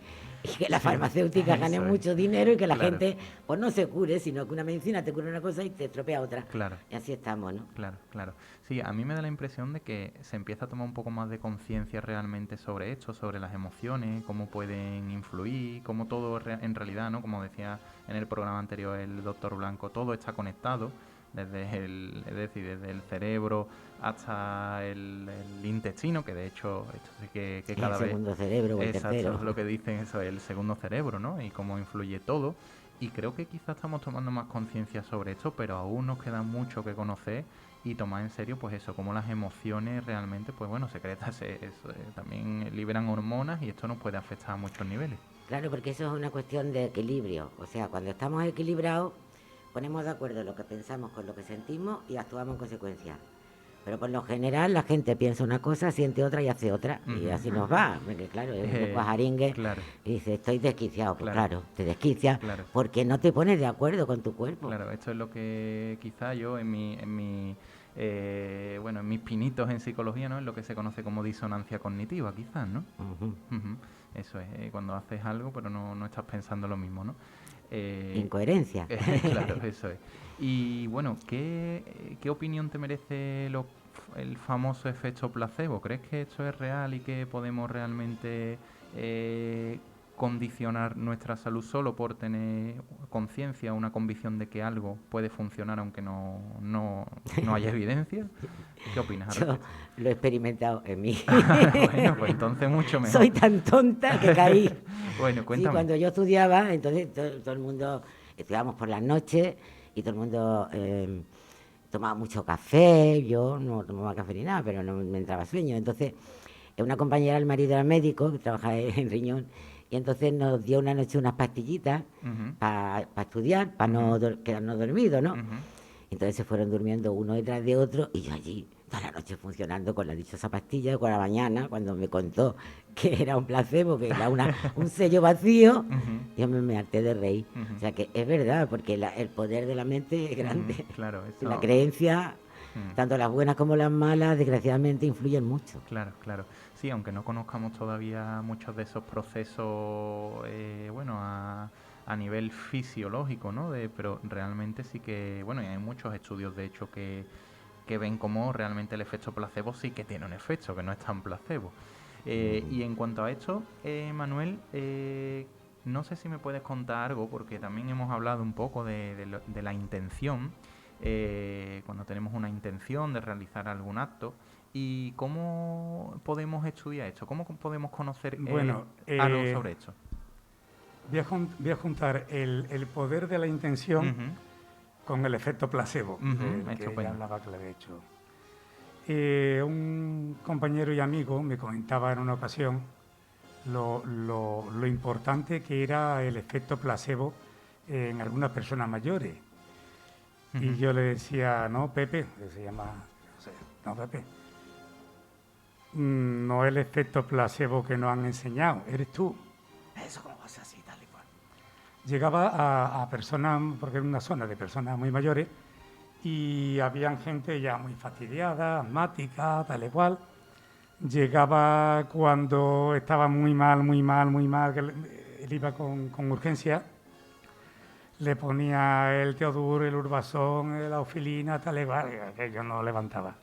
Speaker 7: que las farmacéuticas ganen mucho dinero y que la gente pues no se cure, sino que una medicina te cura una cosa y te estropea otra.
Speaker 2: Claro.
Speaker 7: Y así estamos, ¿no?
Speaker 2: Claro. Sí, a mí me da la impresión de que se empieza a tomar un poco más de conciencia realmente sobre esto, sobre las emociones, cómo pueden influir, cómo todo en realidad, ¿no? Como decía en el programa anterior el doctor Blanco, todo está conectado. Desde el cerebro hasta el intestino, que de hecho esto sí que cada vez...
Speaker 7: El segundo cerebro o el tercero.
Speaker 2: Es lo que dicen, eso es el segundo cerebro, ¿no? Y cómo influye todo. Y creo que quizás estamos tomando más conciencia sobre esto, pero aún nos queda mucho que conocer y tomar en serio pues eso, como las emociones realmente, pues bueno, secretas también liberan hormonas y esto nos puede afectar a muchos niveles.
Speaker 7: Claro, porque eso es una cuestión de equilibrio. O sea, cuando estamos equilibrados, ponemos de acuerdo lo que pensamos con lo que sentimos y actuamos en consecuencia. Pero por lo general la gente piensa una cosa, siente otra y hace otra. Y así nos va. Porque claro, es un pajaringue.
Speaker 2: Claro.
Speaker 7: Y dice, estoy desquiciado. Pues
Speaker 2: Claro.
Speaker 7: claro, te desquicias porque no te pones de acuerdo con tu cuerpo.
Speaker 2: Claro, esto es lo que quizá yo en mis pinitos en psicología, ¿no? Es lo que se conoce como disonancia cognitiva, quizás, ¿no? Eso es, cuando haces algo pero no estás pensando lo mismo, ¿no?
Speaker 7: Incoherencia.
Speaker 2: Claro, eso es. Y bueno, ¿qué opinión te merece el famoso efecto placebo? ¿Crees que esto es real y que podemos realmente condicionar nuestra salud solo por tener conciencia, una convicción de que algo puede funcionar aunque no haya evidencia? ¿Qué opinas?
Speaker 7: Yo lo he experimentado en mí.
Speaker 2: Bueno, pues entonces mucho mejor.
Speaker 7: Soy tan tonta que caí.
Speaker 2: Bueno, cuéntame.
Speaker 7: Sí, cuando yo estudiaba, entonces todo el mundo, estudiábamos por las noches y todo el mundo tomaba mucho café. Yo no tomaba café ni nada, pero no me entraba sueño. Entonces, una compañera, el marido era médico, que trabajaba en riñón, y entonces nos dio una noche unas pastillitas para estudiar, para no quedarnos dormidos, ¿no? Entonces se fueron durmiendo uno detrás de otro y yo allí toda la noche funcionando con la dichosa pastilla, con la mañana, cuando me contó que era un placebo, que era un sello vacío, yo me harté de reír. O sea que es verdad, porque el poder de la mente es grande.
Speaker 2: Claro, eso...
Speaker 7: La creencia, tanto las buenas como las malas, desgraciadamente influyen mucho.
Speaker 2: Claro, claro. Sí, aunque no conozcamos todavía muchos de esos procesos, a nivel fisiológico, ¿no? Pero realmente sí que, bueno, y hay muchos estudios, de hecho, que ven cómo realmente el efecto placebo sí que tiene un efecto, que no es tan placebo. Y en cuanto a esto, Manuel, no sé si me puedes contar algo, porque también hemos hablado un poco de la intención, cuando tenemos una intención de realizar algún acto, y cómo podemos estudiar esto, cómo podemos conocer algo sobre esto.
Speaker 5: Voy a juntar el poder de la intención con el efecto placebo, que ya hablaba que le había hecho. Un compañero y amigo me comentaba en una ocasión lo importante que era el efecto placebo en algunas personas mayores. Y yo le decía, no, Pepe, que se llama, no, Pepe, no el efecto placebo que nos han enseñado, eres tú. Eso cómo va a ser así, tal y cual. Llegaba a personas, porque era una zona de personas muy mayores, y habían gente ya muy fastidiada, asmática, tal y cual. Llegaba cuando estaba muy mal, que él iba con urgencia, le ponía el Teodur, el Urbazón, la Ofilina, tal y cual, que yo no levantaba.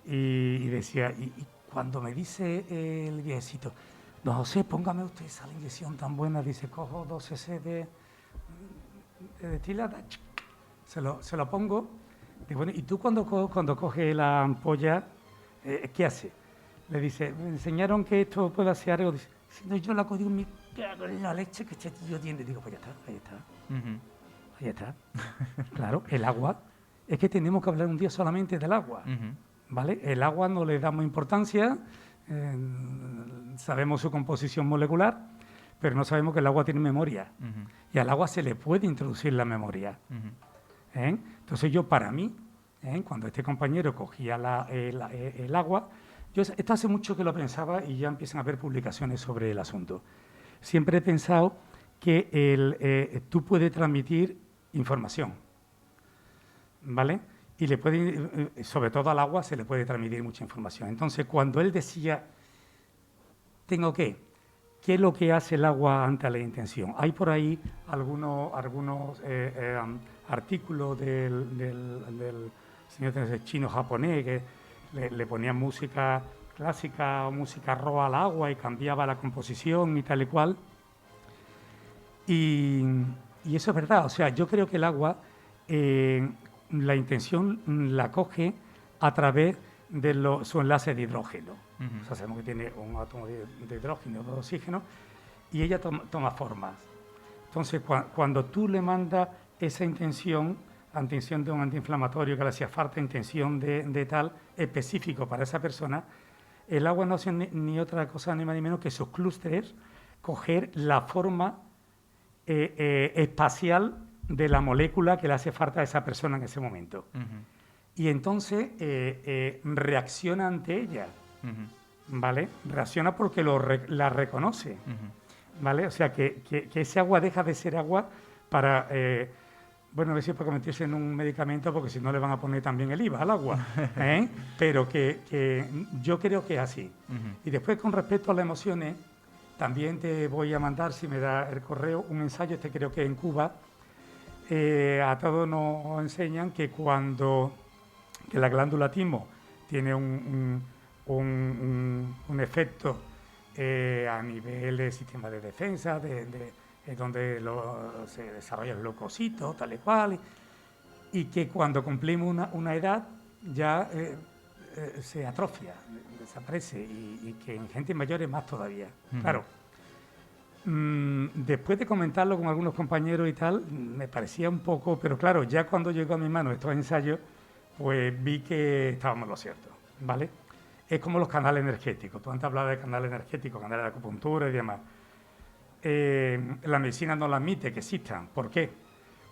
Speaker 5: Y decía, y cuando me dice el viejecito, don José, póngame usted esa inyección tan buena, dice, cojo 2 cc de destilada, se lo pongo, y bueno, ¿y tú cuando coges la ampolla, qué hace? Le dice, me enseñaron que esto puede hacer algo, dice, si no, yo la cogí en mi cago en la leche que este tío tiene, digo, pues ya está, ahí está, claro, el agua, es que tenemos que hablar un día solamente del agua, ¿vale? El agua no le damos importancia, sabemos su composición molecular, pero no sabemos que el agua tiene memoria. Y al agua se le puede introducir la memoria. Entonces yo, para mí, cuando este compañero cogía el agua, esto hace mucho que lo pensaba y ya empiezan a haber publicaciones sobre el asunto. Siempre he pensado que tú puedes transmitir información, ¿vale? Y sobre todo al agua se le puede transmitir mucha información. Entonces, cuando él decía, ¿qué es lo que hace el agua ante la intención? Hay por ahí algunos artículos del señor chino-japonés que le ponían música clásica o música rock al agua y cambiaba la composición y tal y cual. Y eso es verdad. O sea, yo creo que el agua... la intención la coge a través de su enlace de hidrógeno. O sea, sabemos que tiene un átomo de hidrógeno y de oxígeno y ella toma formas. Entonces, cuando tú le mandas esa intención intención de un antiinflamatorio que le hacía falta, intención de tal, específico para esa persona, el agua no hace ni otra cosa ni más ni menos que sus clústeres coger la forma espacial de la molécula que le hace falta a esa persona en ese momento. Y entonces reacciona ante ella, ¿vale? Reacciona porque la reconoce, ¿vale? O sea, que ese agua deja de ser agua para... bueno, a ver si es para convertirse en un medicamento, porque si no le van a poner también el IVA al agua, ¿eh? Pero que yo creo que es así. Y después, con respecto a las emociones, también te voy a mandar, si me da el correo, un ensayo, creo que en Cuba, a todos nos enseñan que cuando que la glándula timo tiene un efecto a nivel del sistema de defensa, donde se desarrolla el leucocito, tal y cual, y que cuando cumplimos una edad ya se atrofia, desaparece, y que en gente mayor es más todavía. Claro, después de comentarlo con algunos compañeros y tal, me parecía un poco, pero claro, ya cuando llegó a mi mano estos ensayos, pues vi que estábamos en lo cierto, ¿vale? Es como los canales energéticos. Tú antes hablabas de canales energéticos, canales de acupuntura y demás. La medicina no la admite que existan. ¿Por qué?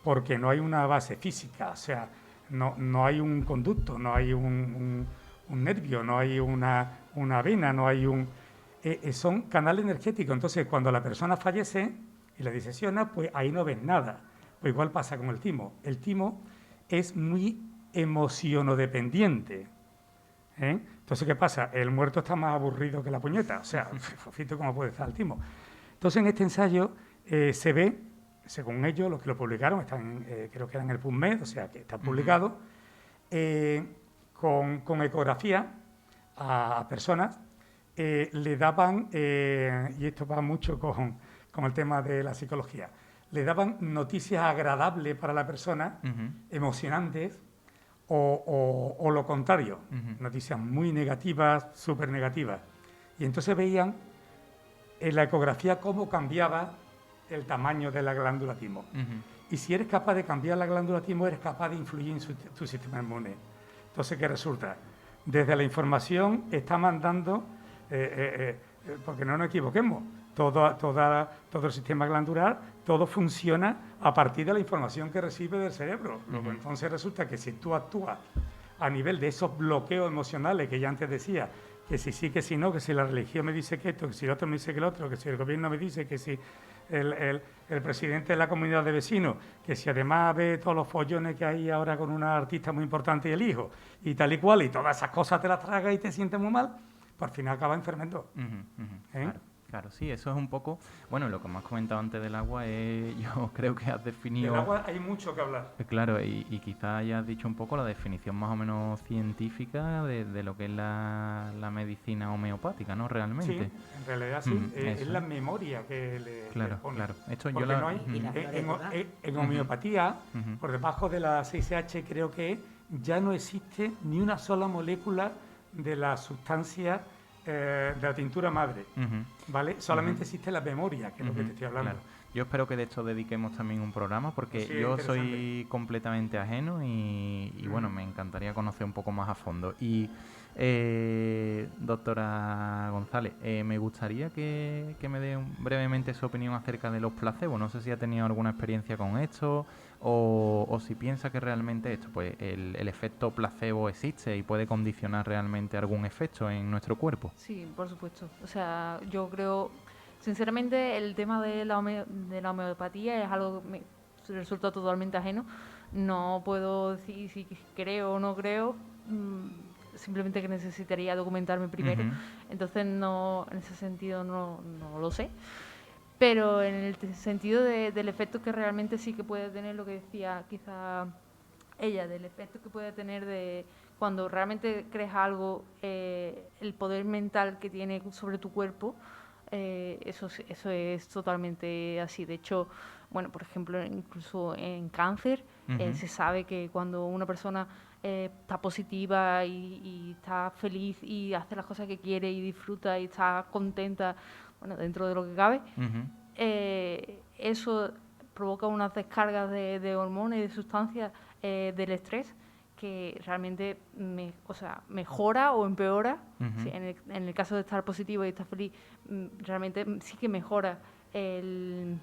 Speaker 5: Porque no hay una base física, o sea, no hay un conducto, no hay un nervio, no hay una vena, no hay son canales energéticos. Entonces, cuando la persona fallece y la disecciona, pues ahí no ves nada. Pues igual pasa con el timo. El timo es muy emocionodependiente, ¿eh? Entonces, ¿qué pasa? El muerto está más aburrido que la puñeta. O sea, fíjate cómo puede estar el timo. Entonces, en este ensayo se ve, según ellos, los que lo publicaron, están, creo que era en el PubMed, o sea, que está publicado, con ecografía a personas, le daban, y esto va mucho con el tema de la psicología, le daban noticias agradables para la persona, emocionantes, o lo contrario, noticias muy negativas, súper negativas. Y entonces veían en la ecografía cómo cambiaba el tamaño de la glándula timo. Y si eres capaz de cambiar la glándula timo, eres capaz de influir en tu sistema inmune. Entonces, ¿qué resulta? Desde la información está mandando, porque no nos equivoquemos, todo el sistema glandular, todo funciona a partir de la información que recibe del cerebro. Luego, entonces resulta que si tú actúas a nivel de esos bloqueos emocionales que ya antes decía, que si sí, que si no, que si la religión me dice que esto, que si el otro me dice que el otro, que si el gobierno me dice, que si el presidente de la comunidad de vecinos, que si además ve todos los follones que hay ahora con una artista muy importante y el hijo, y tal y cual, y todas esas cosas te las tragas y te sientes muy mal, pues al final acaba enfermando.
Speaker 2: Claro, sí, eso es un poco... Bueno, lo que me has comentado antes del agua yo creo que has definido...
Speaker 5: Del agua hay mucho que hablar.
Speaker 2: Claro, y quizás hayas dicho un poco la definición más o menos científica de lo que es la medicina homeopática, ¿no? Realmente.
Speaker 5: Sí, en realidad sí. Es la memoria que le pone.
Speaker 2: Claro. Esto
Speaker 5: porque
Speaker 2: yo
Speaker 5: no hay... En homeopatía, por debajo de la 6H, creo que ya no existe ni una sola molécula de la sustancia de la tintura madre, ¿vale? Solamente existe la memoria, que es lo que te estoy hablando.
Speaker 2: Claro. Yo espero que de esto dediquemos también un programa, porque
Speaker 5: sí,
Speaker 2: yo soy completamente ajeno y bueno, me encantaría conocer un poco más a fondo. Y, doctora González, me gustaría que me dé brevemente su opinión acerca de los placebos. No sé si ha tenido alguna experiencia con esto o si piensa que realmente esto, pues el efecto placebo existe y puede condicionar realmente algún efecto en nuestro cuerpo.
Speaker 6: Sí, por supuesto. O sea, yo creo, sinceramente, el tema de la homeopatía es algo que me resulta totalmente ajeno. No puedo decir si creo o no creo, simplemente que necesitaría documentarme primero. Entonces, no, en ese sentido no lo sé. Pero en el sentido del efecto que realmente sí que puede tener, lo que decía quizá ella, del efecto que puede tener de cuando realmente crees algo, el poder mental que tiene sobre tu cuerpo, eso es totalmente así. De hecho, bueno, por ejemplo, incluso en cáncer, se sabe que cuando una persona está positiva y está feliz y hace las cosas que quiere y disfruta y está contenta, bueno, dentro de lo que cabe, eso provoca unas descargas de hormonas y de sustancias del estrés que realmente mejora o empeora. Sí, en el caso de estar positivo y estar feliz, realmente sí que mejora el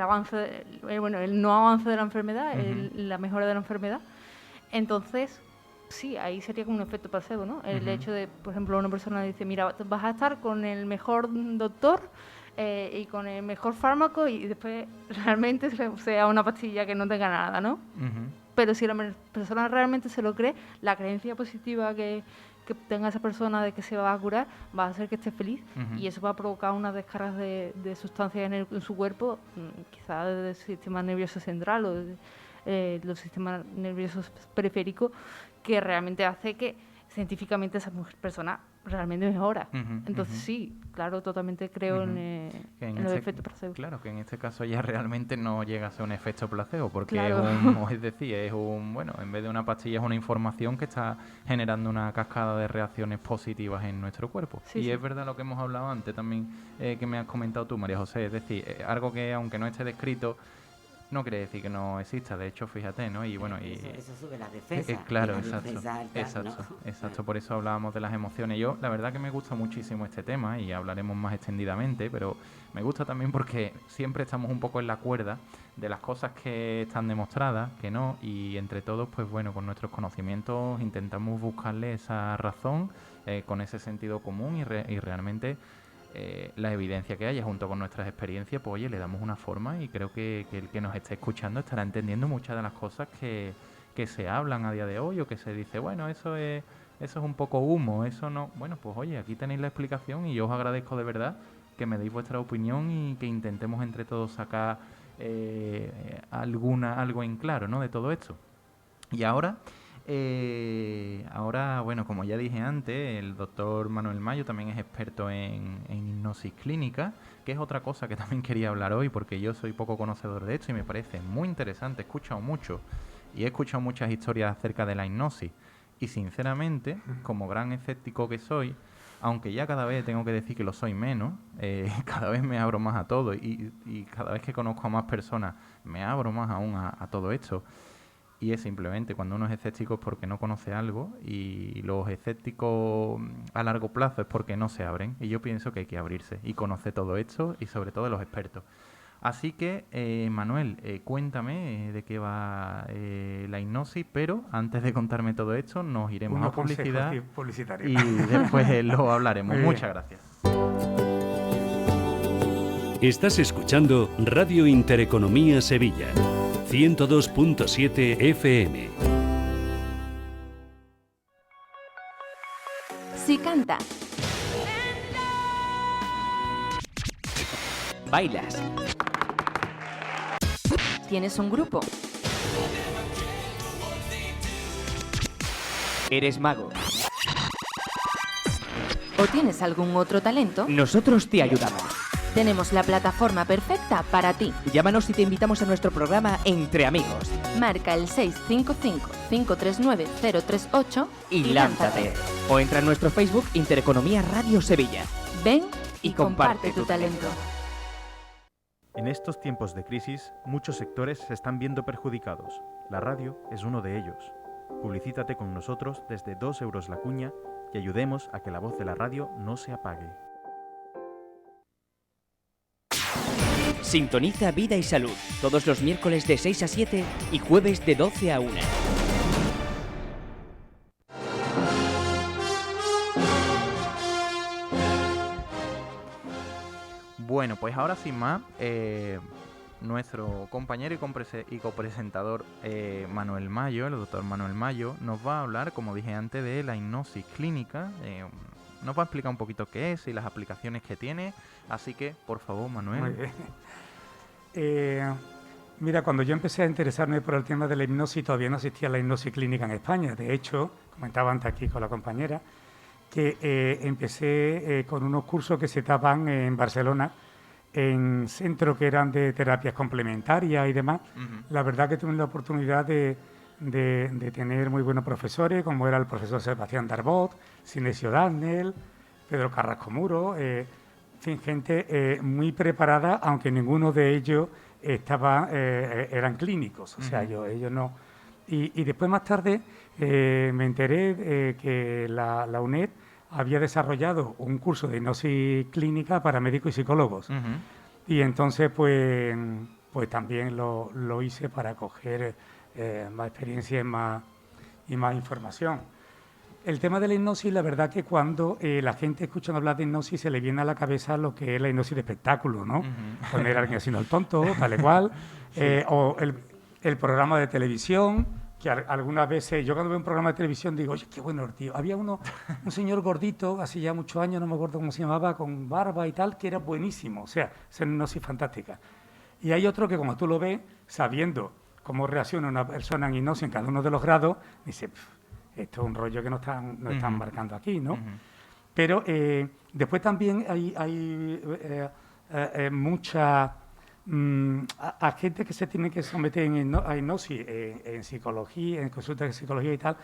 Speaker 6: avance, el no avance de la enfermedad, la mejora de la enfermedad. Entonces, sí, ahí sería como un efecto placebo, ¿no? El hecho de, por ejemplo, una persona dice, mira, vas a estar con el mejor doctor y con el mejor fármaco, y después realmente sea una pastilla que no tenga nada, ¿no? Pero si la persona realmente se lo cree, la creencia positiva que tenga esa persona de que se va a curar va a hacer que esté feliz, y eso va a provocar unas descargas de sustancias en su cuerpo, quizás del sistema nervioso central o de los sistemas nerviosos periféricos, que realmente hace que científicamente esa persona realmente mejora. Entonces sí, claro, totalmente creo en los efectos placebo.
Speaker 2: Claro, que en este caso ya realmente no llega a ser un efecto placebo, porque
Speaker 6: claro.
Speaker 2: es decir, en vez de una pastilla es una información que está generando una cascada de reacciones positivas en nuestro cuerpo.
Speaker 6: Sí,
Speaker 2: y
Speaker 6: sí.
Speaker 2: es verdad lo que hemos hablado antes también, que me has comentado tú, María José, es decir, algo que aunque no esté descrito, no quiere decir que no exista. De hecho, fíjate, ¿no? Y bueno,
Speaker 7: eso sube las defensas.
Speaker 2: claro,
Speaker 7: las
Speaker 2: exacto,
Speaker 7: defensas altas,
Speaker 2: exacto. Por eso hablábamos de las emociones. Yo, la verdad que me gusta muchísimo este tema y hablaremos más extendidamente, pero me gusta también porque siempre estamos un poco en la cuerda de las cosas que están demostradas, que no, y entre todos, pues bueno, con nuestros conocimientos intentamos buscarle esa razón, con ese sentido común y realmente la evidencia que haya junto con nuestras experiencias, pues oye, le damos una forma, y creo que el que nos esté escuchando estará entendiendo muchas de las cosas que se hablan a día de hoy, o que se dice, bueno, eso es un poco humo, eso no. Bueno, pues oye, aquí tenéis la explicación, y yo os agradezco de verdad que me deis vuestra opinión y que intentemos entre todos sacar algo en claro, ¿no?, de todo esto. Y ahora, bueno, como ya dije antes, el doctor Manuel Mayo también es experto en hipnosis clínica, que es otra cosa que también quería hablar hoy, porque yo soy poco conocedor de esto y me parece muy interesante. He escuchado mucho y he escuchado muchas historias acerca de la hipnosis, y sinceramente, como gran escéptico que soy, aunque ya cada vez tengo que decir que lo soy menos, cada vez me abro más a todo, y cada vez que conozco a más personas me abro más aún a todo esto. Y es simplemente cuando uno es escéptico es porque no conoce algo, y los escépticos a largo plazo es porque no se abren. Y yo pienso que hay que abrirse y conocer todo esto, y sobre todo los expertos. Así que, Manuel, cuéntame de qué va la hipnosis, pero antes de contarme todo esto nos iremos a publicidad y después lo hablaremos. Muchas gracias.
Speaker 3: Estás escuchando Radio Intereconomía Sevilla, 102.7 FM.
Speaker 4: Si canta,
Speaker 1: Bailas,
Speaker 4: tienes un grupo,
Speaker 1: eres mago,
Speaker 4: o tienes algún otro talento,
Speaker 1: nosotros te ayudamos.
Speaker 4: tenemos la plataforma perfecta para ti.
Speaker 1: Llámanos y te invitamos a nuestro programa Entre Amigos.
Speaker 4: Marca el 655-539-038
Speaker 1: Y lánzate. O entra en nuestro Facebook Intereconomía Radio Sevilla.
Speaker 4: Ven
Speaker 1: Y
Speaker 4: y comparte tu talento.
Speaker 8: En estos tiempos de crisis, muchos sectores se están viendo perjudicados. La radio es uno de ellos. Publicítate con nosotros desde 2 euros la cuña y ayudemos a que la voz de la radio no se apague.
Speaker 1: Sintoniza Vida y Salud todos los miércoles de 6 a 7 y jueves de 12 a 1.
Speaker 2: Bueno, pues ahora sin más, nuestro compañero y copresentador Manuel Mayo, el doctor Manuel Mayo, nos va a hablar, como dije antes, de la hipnosis clínica. Nos va a explicar un poquito qué es y las aplicaciones que tiene. Así que, por favor, Manuel.
Speaker 5: Muy bien. Mira, cuando yo empecé a interesarme por el tema de la hipnosis, todavía no existía la hipnosis clínica en España. De hecho, comentaba antes aquí con la compañera, que empecé con unos cursos que se daban en Barcelona, en centros que eran de terapias complementarias y demás. La verdad que tuve la oportunidad de tener muy buenos profesores, como era el profesor Sebastián Darbot, Sinesio Darnell, Pedro Carrasco Muro, gente muy preparada, aunque ninguno de ellos eran clínicos, o sea, ellos no. Y después, más tarde, me enteré que la UNED había desarrollado un curso de hipnosis clínica para médicos y psicólogos. Y entonces, pues también lo hice para coger más experiencia y más información. El tema de la hipnosis, la verdad que cuando la gente escucha hablar de hipnosis se le viene a la cabeza lo que es la hipnosis de espectáculo, ¿no? Poner a alguien haciendo el tonto, tal y cual, o el programa de televisión, que algunas veces, yo cuando veo un programa de televisión digo, oye, qué bueno, tío. Había un señor gordito, hace ya muchos años, no me acuerdo cómo se llamaba, con barba y tal, que era buenísimo, o sea, es una hipnosis fantástica. Y hay otro que, como tú lo ves, sabiendo cómo reacciona una persona en hipnosis en cada uno de los grados, dice, esto es un rollo que nos están marcando aquí, ¿no? Pero después también hay mucha a gente que se tiene que someter a hipnosis en psicología, en consultas de psicología y tal,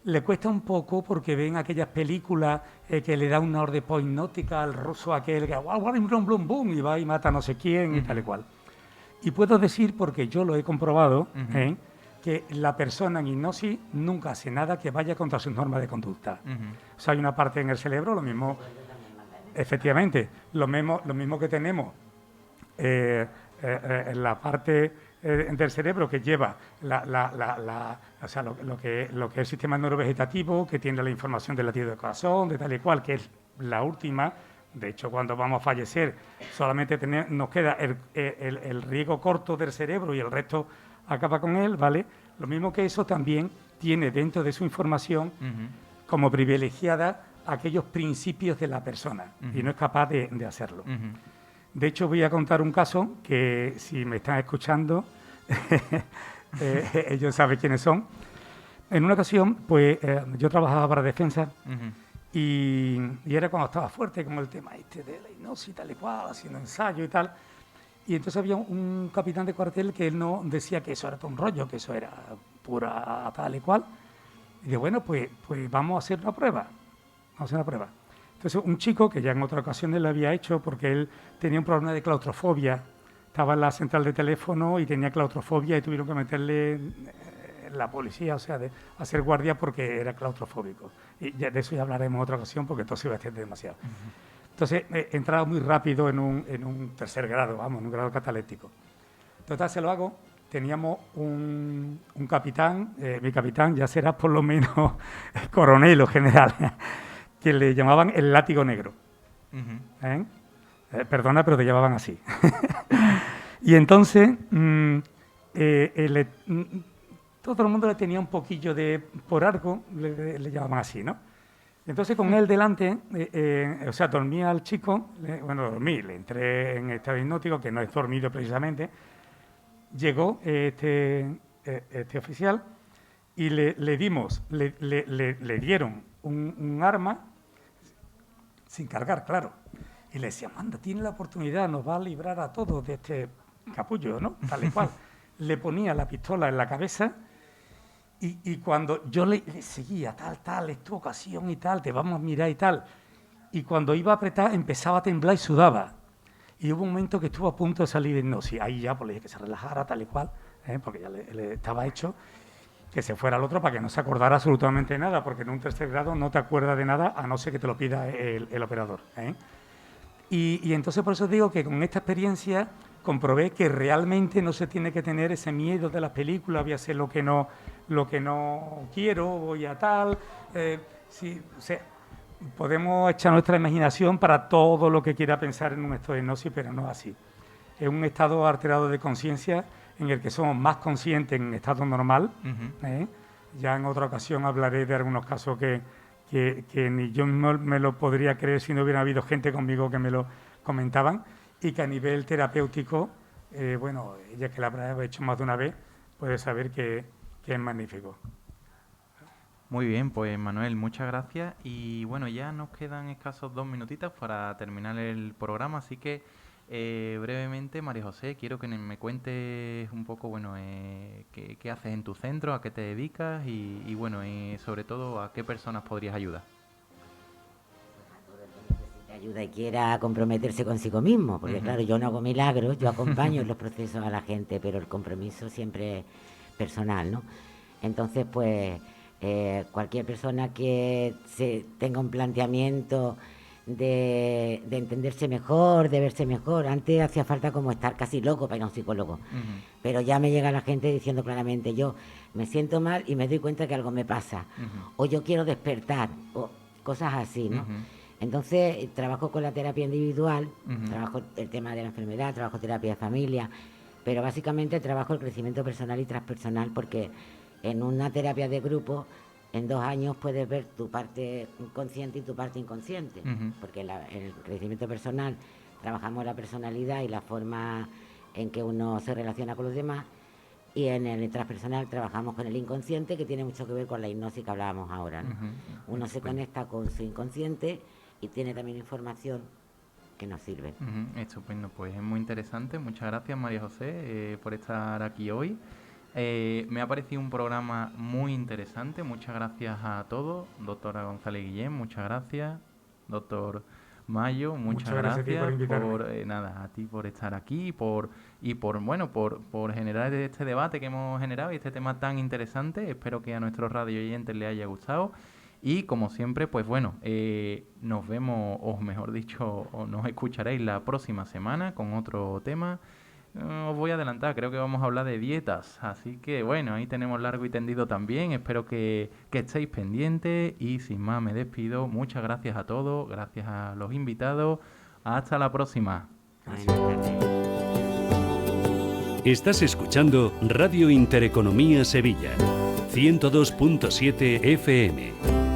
Speaker 5: le cuesta un poco porque ven aquellas películas que le da una orden hipnótica al ruso aquel que y va y mata a no sé quién y tal y cual. Y puedo decir, porque yo lo he comprobado, que la persona en hipnosis nunca hace nada que vaya contra sus normas de conducta. O sea, hay una parte en el cerebro, lo mismo, efectivamente, lo mismo que tenemos en la parte del cerebro que lleva o sea, lo que es el sistema neurovegetativo, que tiene la información del latido del corazón, de tal y cual, que es la última. De hecho, cuando vamos a fallecer, solamente nos queda el riego corto del cerebro y el resto acaba con él, ¿vale? Lo mismo que eso también tiene dentro de su información como privilegiada aquellos principios de la persona y no es capaz de hacerlo. De hecho, voy a contar un caso que, si me están escuchando, ellos saben quiénes son. En una ocasión, pues yo trabajaba para Defensa y era cuando estaba fuerte, como el tema de la hipnosis y tal y cual, haciendo ensayo y tal. Y entonces había un capitán de cuartel que él no decía que eso era todo un rollo, que eso era pura tal y cual. Y de bueno, pues vamos a hacer una prueba. Entonces un chico, que ya en otra ocasión él lo había hecho, porque él tenía un problema de claustrofobia, estaba en la central de teléfono y tenía claustrofobia y tuvieron que meterle la policía, o sea, de hacer guardia porque era claustrofóbico. Y ya de eso ya hablaremos en otra ocasión porque todo se iba a extender demasiado. Entonces, entraba muy rápido en un tercer grado, en un grado catalético. Total, se lo hago. Teníamos un capitán, mi capitán ya será por lo menos coronel o general, que le llamaban el látigo negro. Perdona, pero te llamaban así. Y entonces, todo el mundo le tenía un poquillo por algo, le llamaban así, ¿no? Entonces, con él delante, o sea, dormía al chico, dormí, le entré en estado hipnótico, que no es dormido precisamente. Llegó este oficial y le dieron un arma sin cargar, claro. Y le decía, manda, tiene la oportunidad, nos va a librar a todos de este capullo, ¿no? Tal y cual. Le ponía la pistola en la cabeza. Y cuando yo le seguía, tal, es tu ocasión y tal, te vamos a mirar y tal. Y cuando iba a apretar, empezaba a temblar y sudaba. Y hubo un momento que estuvo a punto de salir de hipnosis. Ahí ya pues le dije que se relajara, tal y cual, porque ya le estaba hecho, que se fuera al otro para que no se acordara absolutamente de nada, porque en un tercer grado no te acuerdas de nada a no ser que te lo pida el operador. Y entonces por eso digo que con esta experiencia comprobé que realmente no se tiene que tener ese miedo de las películas, voy a hacer lo que no quiero, voy a tal. O sea, podemos echar nuestra imaginación para todo lo que quiera pensar en un estado de hipnosis, pero no así. Es un estado alterado de conciencia en el que somos más conscientes en estado normal. Ya en otra ocasión hablaré de algunos casos que ni yo mismo me lo podría creer si no hubiera habido gente conmigo que me lo comentaban, y que a nivel terapéutico, ella que la habrá hecho más de una vez, puede saber que es magnífico.
Speaker 2: Muy bien, pues Manuel, muchas gracias. Y bueno, ya nos quedan escasos 2 minutitos para terminar el programa, así que brevemente, María José, quiero que me cuentes un poco, qué haces en tu centro, a qué te dedicas y sobre todo a qué personas podrías ayudar.
Speaker 7: A todo el que necesita ayuda y quiera comprometerse consigo mismo, porque claro, yo no hago milagros, yo acompaño en los procesos a la gente, pero el compromiso siempre es personal, ¿no? Entonces, pues, cualquier persona que tenga un planteamiento de entenderse mejor, de verse mejor. Antes hacía falta como estar casi loco para ir a un psicólogo, pero ya me llega la gente diciendo claramente, yo me siento mal y me doy cuenta que algo me pasa, o yo quiero despertar, o cosas así, ¿no? Entonces trabajo con la terapia individual, trabajo el tema de la enfermedad, trabajo terapia de familia, pero básicamente trabajo el crecimiento personal y transpersonal, porque en una terapia de grupo en 2 años puedes ver tu parte consciente y tu parte inconsciente, porque en el crecimiento personal trabajamos la personalidad y la forma en que uno se relaciona con los demás, y en el transpersonal trabajamos con el inconsciente, que tiene mucho que ver con la hipnosis que hablábamos ahora, ¿no? Uno se conecta con su inconsciente y tiene también información que nos sirve.
Speaker 2: Estupendo, pues es muy interesante. Muchas gracias, María José, por estar aquí hoy. Me ha parecido un programa muy interesante. Muchas gracias a todos. Doctora González Guillén, muchas gracias. Doctor Mayo, muchas gracias
Speaker 5: por invitarme.
Speaker 2: a ti por estar aquí y por generar este debate que hemos generado y este tema tan interesante. Espero que a nuestros radio oyentes les haya gustado. Y como siempre, pues bueno, nos vemos, o mejor dicho, o nos escucharéis la próxima semana con otro tema. Os voy a adelantar, creo que vamos a hablar de dietas, así que bueno, ahí tenemos largo y tendido también. Espero que estéis pendientes y sin más me despido. Muchas gracias a todos, gracias a los invitados. Hasta la próxima.
Speaker 3: Estás escuchando Radio Intereconomía Sevilla, 102.7 FM.